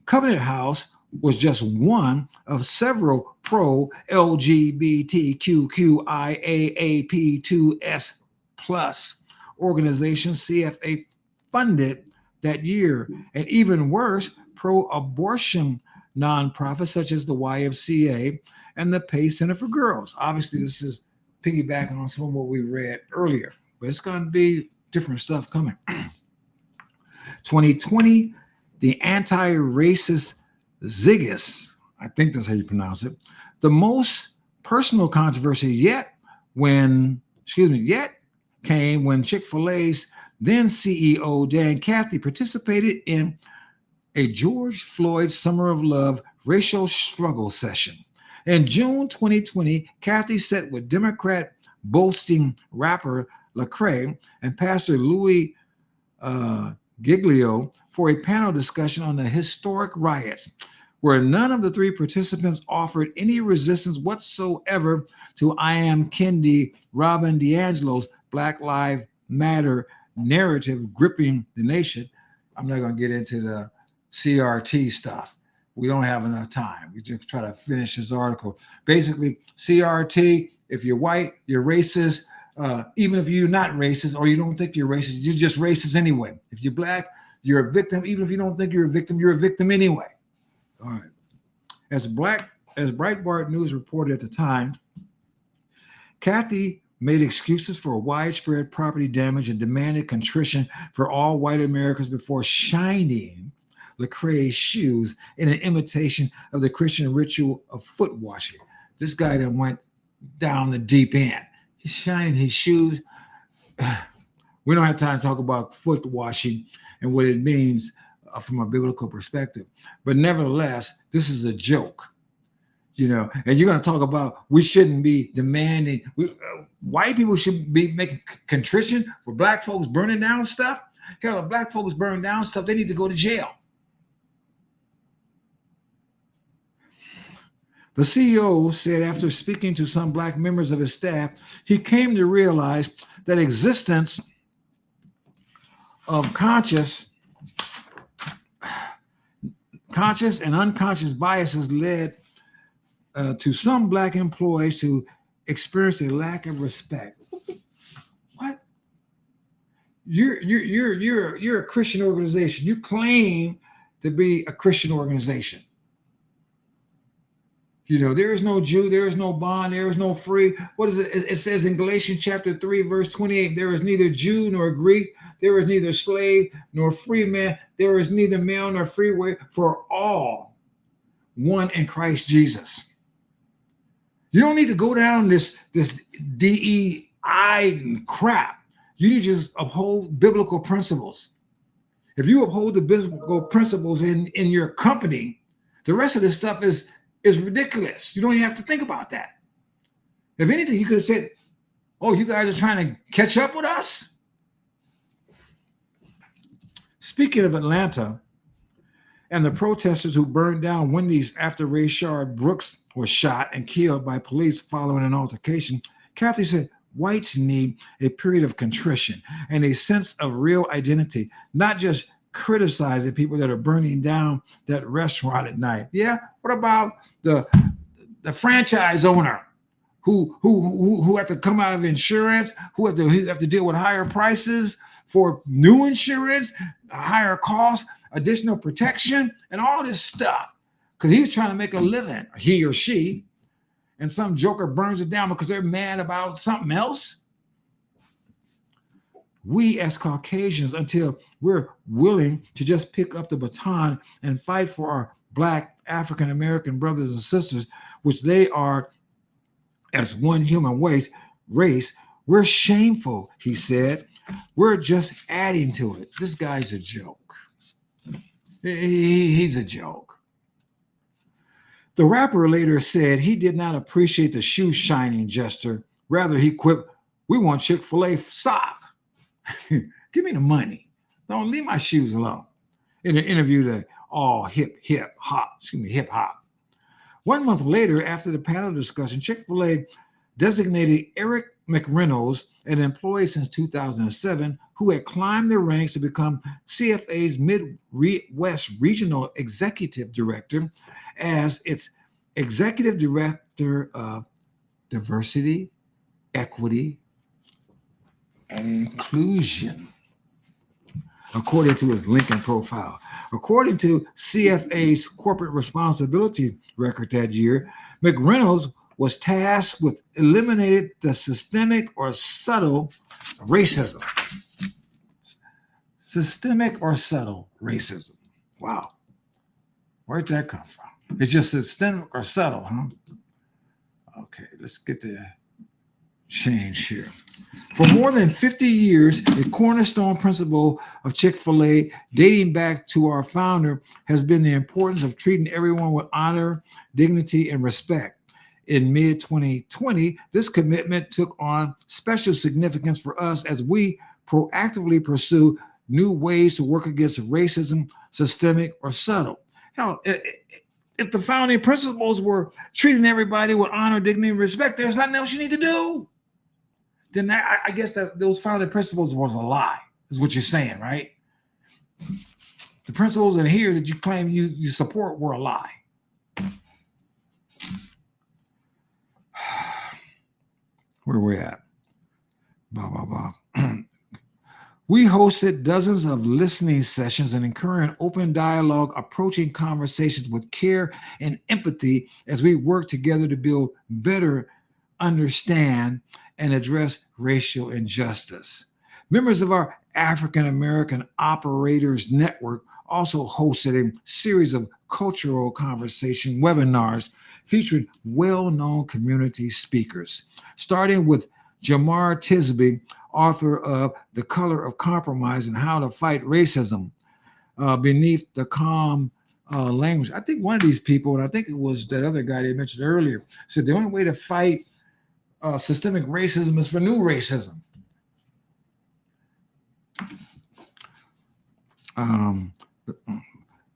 Covenant House was just one of several pro-LGBTQIAAP2S plus organizations CFA funded that year, and even worse, pro-abortion nonprofits such as the YMCA and the Pay Center for Girls. Obviously, this is piggybacking on some of what we read earlier, but it's going to be different stuff coming. 2020, the anti-racist Ziggis, I think that's how you pronounce it, the most personal controversy yet came when Chick-fil-A's then CEO Dan Cathy participated in a George Floyd Summer of Love racial struggle session. In June 2020, Cathy sat with Democrat boasting rapper Lecrae and Pastor Louis Giglio for a panel discussion on the historic riots, where none of the three participants offered any resistance whatsoever to I Am Kendi Robin DiAngelo's Black Lives Matter narrative gripping the nation. I'm not going to get into the CRT stuff. We don't have enough time. We just try to finish this article. Basically, CRT, if you're white, you're racist. Even if you're not racist or you don't think you're racist, you're just racist anyway. If you're black, you're a victim. Even if you don't think you're a victim anyway. All right. As Breitbart News reported at the time, Cathy made excuses for widespread property damage and demanded contrition for all white Americans before shining Lecrae's shoes in an imitation of the Christian ritual of foot washing. This guy that went down the deep end. He's shining his shoes. We don't have time to talk about foot washing and what it means from a biblical perspective. But nevertheless, this is a joke, and you're going to talk about we shouldn't be demanding, white people should be making contrition for black folks burning down stuff. Hell, if black folks burn down stuff, they need to go to jail. The CEO said after speaking to some black members of his staff, he came to realize that existence of conscious and unconscious biases led to some black employees who experienced a lack of respect. What? You're a Christian organization. You claim to be a Christian organization. You know, there is no Jew, there is no bond, there is no free. What is it? It says in Galatians chapter 3, verse 28, there is neither Jew nor Greek, there is neither slave nor free man, there is neither male nor free, for all one in Christ Jesus. You don't need to go down this DEI crap. You need to just uphold biblical principles. If you uphold the biblical principles in your company, the rest of this stuff is ridiculous. You don't even have to think about that. If anything, you could have said, oh, you guys are trying to catch up with us? Speaking of Atlanta and the protesters who burned down Wendy's after Rayshard Brooks was shot and killed by police following an altercation, Kathy said whites need a period of contrition and a sense of real identity, not just criticizing people that are burning down that restaurant at night. Yeah, what about the franchise owner who have to come out of insurance, who have to deal with higher prices for new insurance, higher costs, additional protection, and all this stuff because he was trying to make a living, he or she, and some joker burns it down because they're mad about something else? We as Caucasians, until we're willing to just pick up the baton and fight for our Black African-American brothers and sisters, which they are as one human race, we're shameful, he said. We're just adding to it. This guy's a joke. He's a joke. The rapper later said he did not appreciate the shoe shining gesture. Rather, he quipped, "We want Chick-fil-A sock. Give me the money. Don't leave my shoes alone." In an interview to all hip hop. 1 month later, after the panel discussion, Chick-fil-A designated Eric McReynolds, an employee since 2007, who had climbed the ranks to become CFA's Midwest Regional Executive Director, as its Executive Director of Diversity, Equity, and Inclusion, according to his LinkedIn profile. According to CFA's corporate responsibility record that year, McReynolds was tasked with eliminating the systemic or subtle racism. Systemic or subtle racism. Wow. Where'd that come from? It's just systemic or subtle, huh? Okay, let's get the change here. For more than 50 years, the cornerstone principle of Chick-fil-A, dating back to our founder, has been the importance of treating everyone with honor, dignity, and respect. In mid-2020, this commitment took on special significance for us as we proactively pursue new ways to work against racism, systemic or subtle. Hell, if the founding principles were treating everybody with honor, dignity, and respect, there's nothing else you need to do. Then I guess that those founding principles was a lie, is what you're saying, right? The principles in here that you claim you support were a lie. Where we at? We hosted dozens of listening sessions and encouraged open dialogue, approaching conversations with care and empathy as we work together to build better, understand, and address racial injustice. Members of our African American Operators Network also hosted a series of cultural conversation webinars featuring well-known community speakers, starting with Jemar Tisby, author of The Color of Compromise and How to Fight Racism, Beneath the Calm Language. I think one of these people, and I think it was that other guy they mentioned earlier, said the only way to fight systemic racism is for new racism.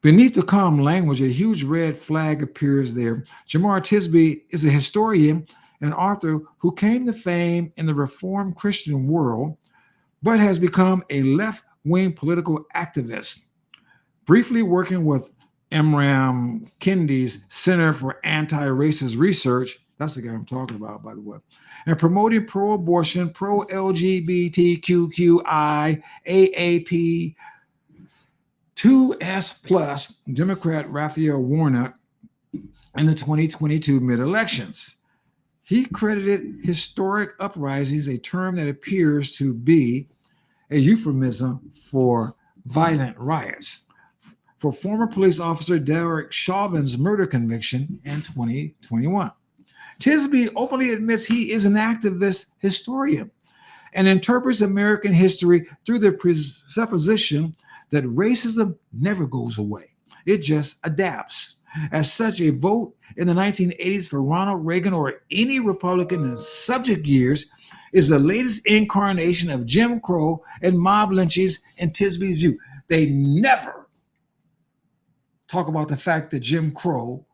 Beneath the calm language, a huge red flag appears there. Jemar Tisby is a historian and author who came to fame in the Reformed Christian world, but has become a left wing political activist, briefly working with Imran Kendi's Center for Anti-Racist Research. That's the guy I'm talking about, by the way. And promoting pro-abortion, pro-LGBTQI, AAP, 2S+, Democrat Raphael Warnock in the 2022 mid-elections. He credited historic uprisings, a term that appears to be a euphemism for violent riots, for former police officer Derek Chauvin's murder conviction in 2021. Tisby openly admits he is an activist historian and interprets American history through the presupposition that racism never goes away. It just adapts. As such, a vote in the 1980s for Ronald Reagan or any Republican in subject years is the latest incarnation of Jim Crow and mob lynchings in Tisby's view. They never talk about the fact that Jim Crow,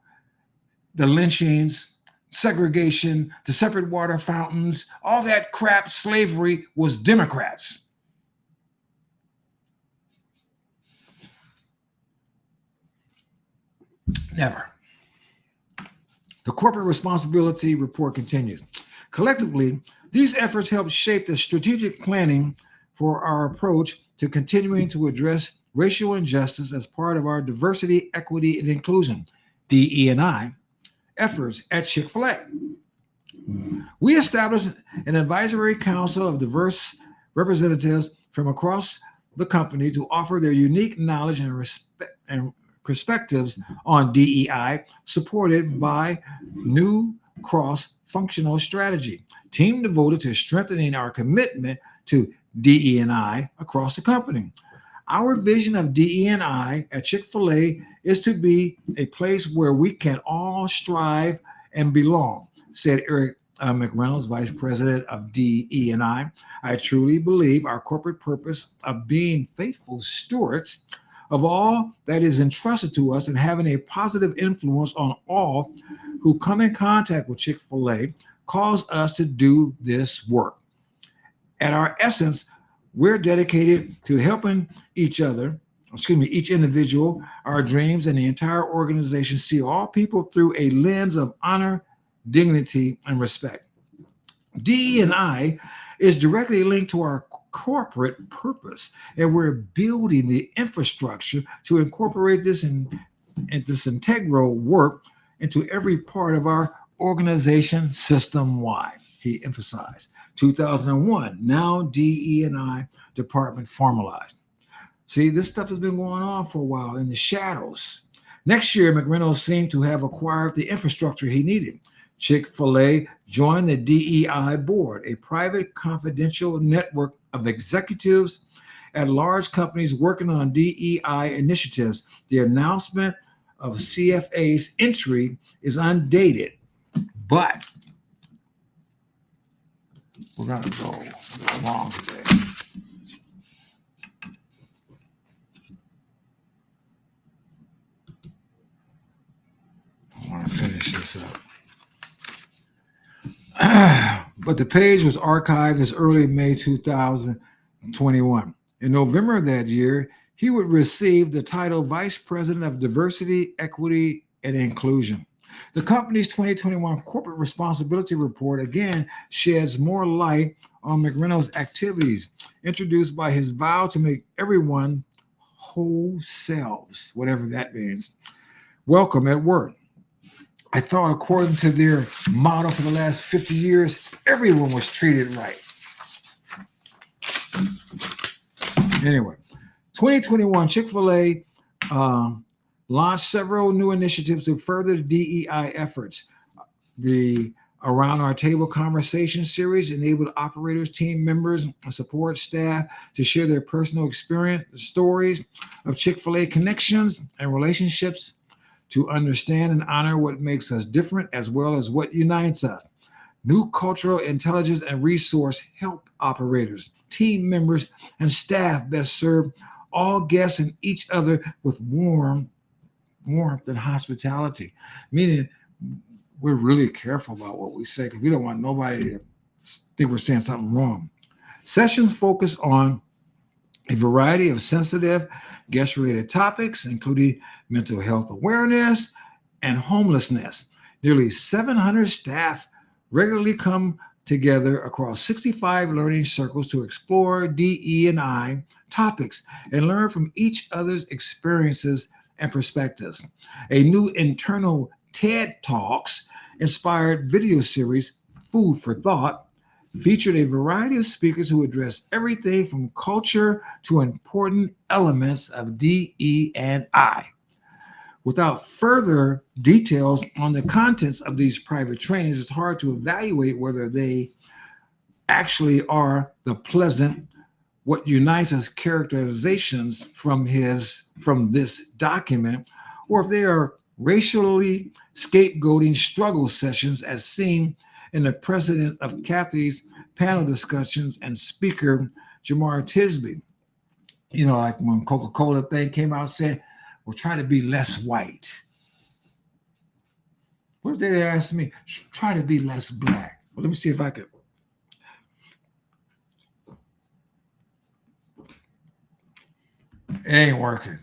the lynchings, segregation, the separate water fountains, all that crap, slavery, was Democrats. Never. The corporate responsibility report continues. Collectively, these efforts help shape the strategic planning for our approach to continuing to address racial injustice as part of our diversity, equity, and inclusion, DE&I, efforts at Chick-fil-A. We established an advisory council of diverse representatives from across the company to offer their unique knowledge and perspectives on DEI, supported by new cross-functional strategy, team devoted to strengthening our commitment to DE&I across the company. Our vision of DE&I at Chick-fil-A is to be a place where we can all strive and belong, said Eric McReynolds, Vice President of DE&I. I truly believe our corporate purpose of being faithful stewards of all that is entrusted to us and having a positive influence on all who come in contact with Chick-fil-A calls us to do this work. At our essence, we're dedicated to helping each individual, our dreams, and the entire organization see all people through a lens of honor, dignity, and respect. DE&I is directly linked to our corporate purpose, and we're building the infrastructure to incorporate this integral work into every part of our organization system-wide, he emphasized. 2001, now DE&I department formalized. See, this stuff has been going on for a while in the shadows. Next year, McReynolds seemed to have acquired the infrastructure he needed. Chick-fil-A joined the DEI board, a private confidential network of executives at large companies working on DEI initiatives. The announcement of CFA's entry is undated, but we're going to go long today. I want to finish this up. But the page was archived as early May 2021. In November of that year, he would receive the title Vice President of Diversity, Equity, and Inclusion. The company's 2021 corporate responsibility report again sheds more light on McReynolds' activities, introduced by his vow to make everyone whole selves, whatever that means, welcome at work. I thought according to their motto for the last 50 years, everyone was treated right. Anyway, 2021, Chick-fil-A launched several new initiatives to further DEI efforts. The Around Our Table Conversation series enabled operators, team members, and support staff to share their personal experience, stories of Chick-fil-A connections and relationships, to understand and honor what makes us different as well as what unites us. New cultural intelligence and resource help operators, team members, and staff best serve all guests and each other with warmth and hospitality. Meaning, we're really careful about what we say because we don't want nobody to think we're saying something wrong. Sessions focus on a variety of sensitive guest-related topics, including mental health awareness and homelessness. Nearly 700 staff regularly come together across 65 learning circles to explore DE&I topics and learn from each other's experiences and perspectives. A new internal TED Talks inspired video series, Food for Thought, featured a variety of speakers who address everything from culture to important elements of DE&I. Without further details on the contents of these private trainings, it's hard to evaluate whether they actually are the pleasant, what unites us characterizations from this document, or if they are racially scapegoating struggle sessions as seen in the precedent of Kathy's panel discussions and speaker Jamar Tisby. You know, like when Coca-Cola thing came out saying, we're trying to be less white. What if they asked me, try to be less black? Well, let me see if I could. It ain't working.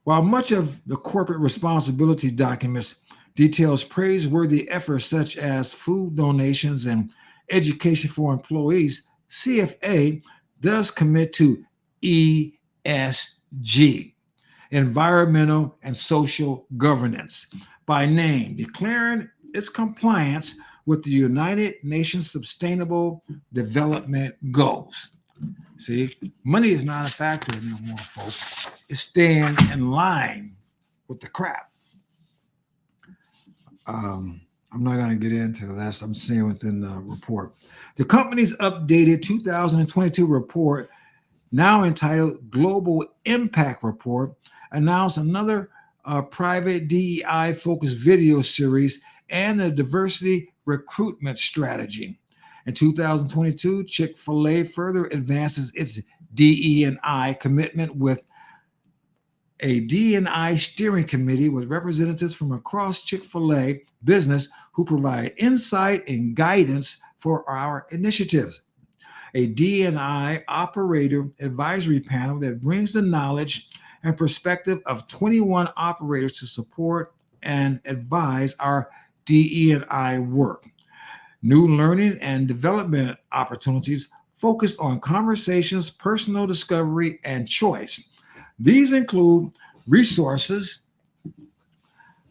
While much of the corporate responsibility documents details praiseworthy efforts such as food donations and education for employees, CFA does commit to ESG, environmental and social governance, by name, declaring its compliance with the United Nations Sustainable Development Goals. See, money is not a factor anymore, folks. It's staying in line with the crap. I'm not going to get into that. I'm saying within the report. The company's updated 2022 report, now entitled Global Impact Report, announced another private DEI-focused video series and a diversity recruitment strategy. In 2022, Chick-fil-A further advances its DE&I commitment with a D&I steering committee with representatives from across Chick-fil-A business who provide insight and guidance for our initiatives. A D&I operator advisory panel that brings the knowledge and perspective of 21 operators to support and advise our DE&I work. New learning and development opportunities focus on conversations, personal discovery, and choice. These include resources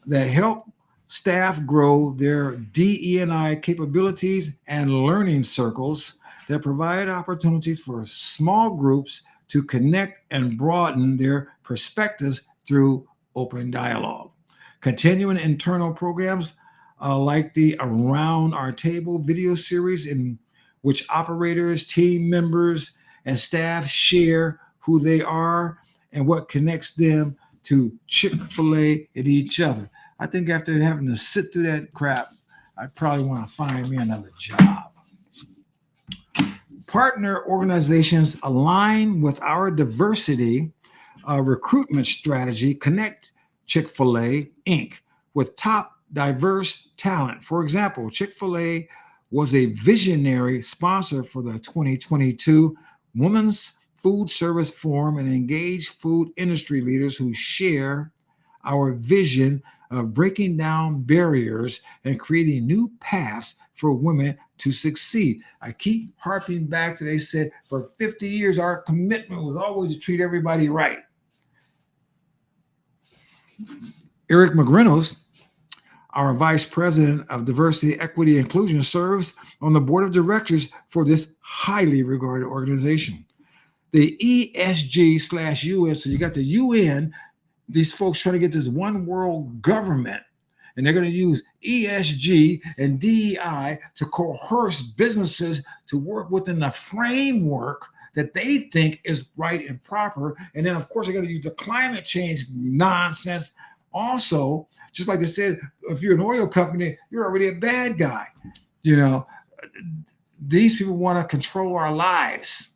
that help staff grow their DE&I capabilities and learning circles that provide opportunities for small groups to connect and broaden their perspectives through open dialogue. Continuing internal programs like the Around Our Table video series, in which operators, team members, and staff share who they are and what connects them to Chick-fil-A and each other. I think after having to sit through that crap, I probably want to find me another job. Partner organizations align with our diversity recruitment strategy, connect Chick-fil-A, Inc. with top diverse talent. For example, Chick-fil-A was a visionary sponsor for the 2022 Women's Food Service Forum and engaged food industry leaders who share our vision of breaking down barriers and creating new paths for women to succeed. I keep harping back to, they said for 50 years, our commitment was always to treat everybody right. Eric McReynolds, our Vice President of Diversity, Equity, and Inclusion, serves on the board of directors for this highly regarded organization. The ESG/UN, so you got the UN, these folks trying to get this one world government, and they're going to use ESG and DEI to coerce businesses to work within the framework that they think is right and proper. And then, of course, they're going to use the climate change nonsense. Also, just like they said, if you're an oil company, you're already a bad guy. You know, these people want to control our lives.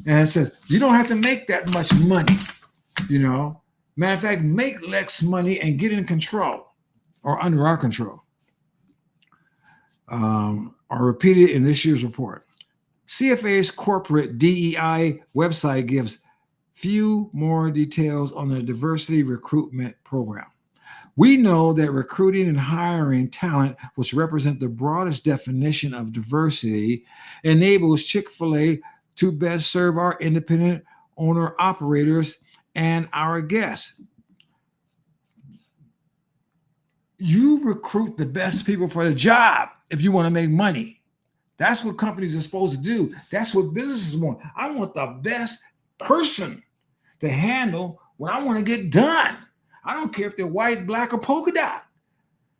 And it says, you don't have to make that much money, you know. Matter of fact, make less money and get in control or under our control. Are repeated in this year's report. CFA's corporate DEI website gives few more details on the diversity recruitment program. We know that recruiting and hiring talent, which represent the broadest definition of diversity, enables Chick-fil-A to best serve our independent owner-operators and our guests. You recruit the best people for the job if you want to make money. That's what companies are supposed to do. That's what businesses want. I want the best person to handle what I want to get done. I don't care if they're white, black, or polka dot.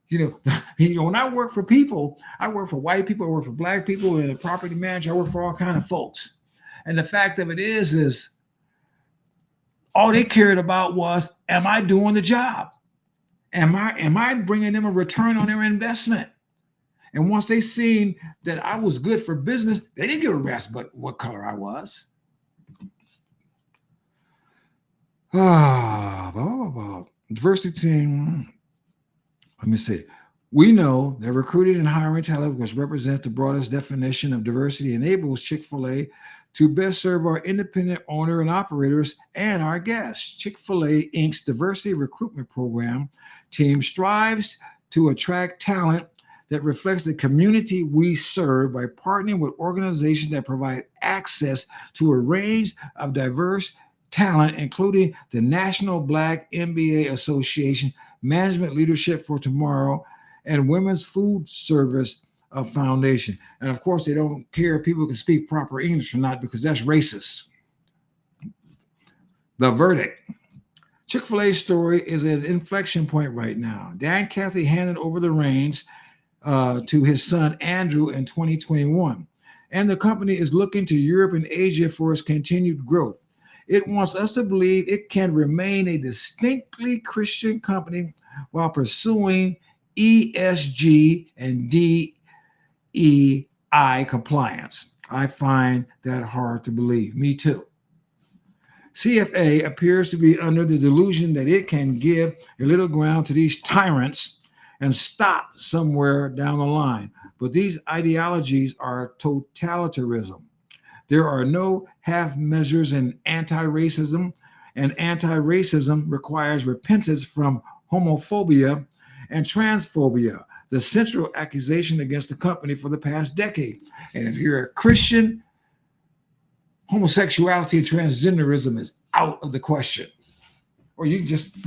When I work for people, I work for white people, I work for black people, and a property manager, I work for all kinds of folks. And the fact of it is all they cared about was, am I doing the job? Am I bringing them a return on their investment? And once they seen that I was good for business, they didn't give a rat's but what color I was. Diversity team. Let me see. We know that recruiting and hiring talent, which represents the broadest definition of diversity, enables Chick-fil-A to best serve our independent owner and operators and our guests. Chick-fil-A Inc.'s diversity recruitment program team strives to attract talent that reflects the community we serve by partnering with organizations that provide access to a range of diverse talent, including the National Black MBA Association, Management Leadership for Tomorrow, and Women's Food Service Foundation. And of course, they don't care if people can speak proper English or not, because that's racist. The verdict. Chick-fil-A's story is at an inflection point right now. Dan Cathy handed over the reins to his son Andrew in 2021, and the company is looking to Europe and Asia for its continued growth. It wants us to believe it can remain a distinctly Christian company while pursuing ESG and DEI compliance. I find that hard to believe. Me too. CFA appears to be under the delusion that it can give a little ground to these tyrants and stop somewhere down the line. But these ideologies are totalitarianism. There are no half measures in anti-racism, and anti-racism requires repentance from homophobia and transphobia, the central accusation against the company for the past decade. And if you're a Christian, homosexuality and transgenderism is out of the question. Or you can just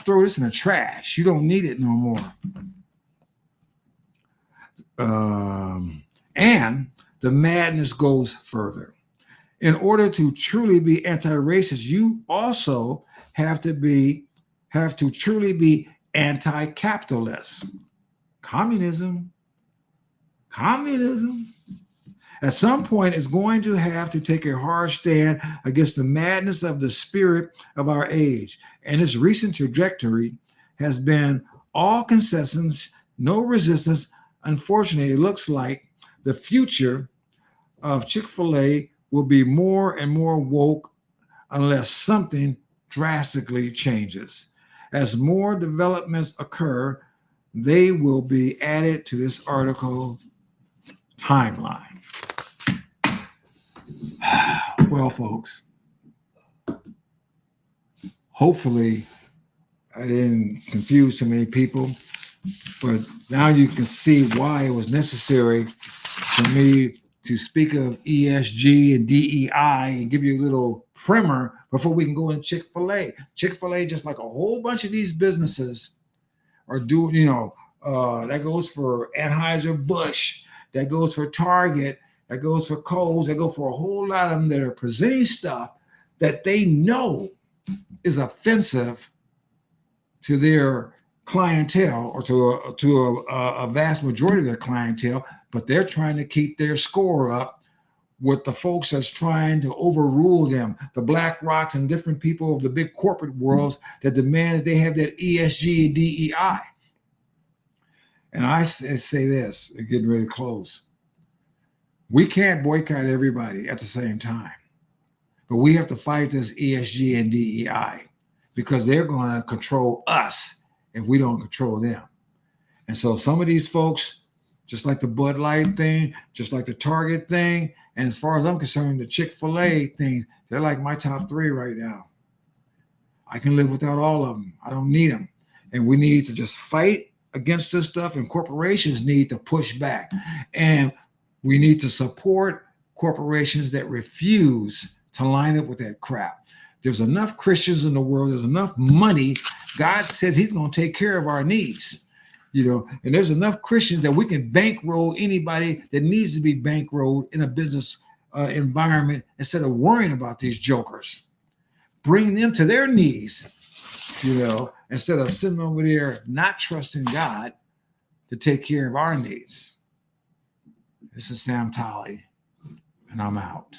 throw this in the trash. You don't need it no more. And the madness goes further. In order to truly be anti-racist, you also have to truly be anti-capitalist. Communism. At some point, it's going to have to take a hard stand against the madness of the spirit of our age. And its recent trajectory has been all concessions, no resistance. Unfortunately, it looks like the future of Chick-fil-A will be more and more woke unless something drastically changes. As more developments occur, they will be added to this article timeline. Well, folks, hopefully I didn't confuse too many people, but now you can see why it was necessary for me to speak of ESG and DEI and give you a little primer before we can go into Chick-fil-A. Chick-fil-A, just like a whole bunch of these businesses are doing, that goes for Anheuser-Busch, that goes for Target, that goes for Kohl's, that go for a whole lot of them that are presenting stuff that they know is offensive to their clientele or to a vast majority of their clientele, but they're trying to keep their score up with the folks that's trying to overrule them, the BlackRocks and different people of the big corporate worlds that demand that they have that ESG and DEI. And I say this, they're getting really close. We can't boycott everybody at the same time, but we have to fight this ESG and DEI because they're going to control us if we don't control them. And so some of these folks, just like the Bud Light thing, just like the Target thing, And as far as I'm concerned, the Chick-fil-A things, they're like my top 3 right now. I can live without all of them. I don't need them. And we need to just fight against this stuff, and corporations need to push back. And we need to support corporations that refuse to line up with that crap. There's enough Christians in the world. There's enough money. God says he's going to take care of our needs, and there's enough Christians that we can bankroll anybody that needs to be bankrolled in a business environment instead of worrying about these jokers. Bring them to their knees, instead of sitting over there not trusting God to take care of our needs. This is Sam Tolley, and I'm out.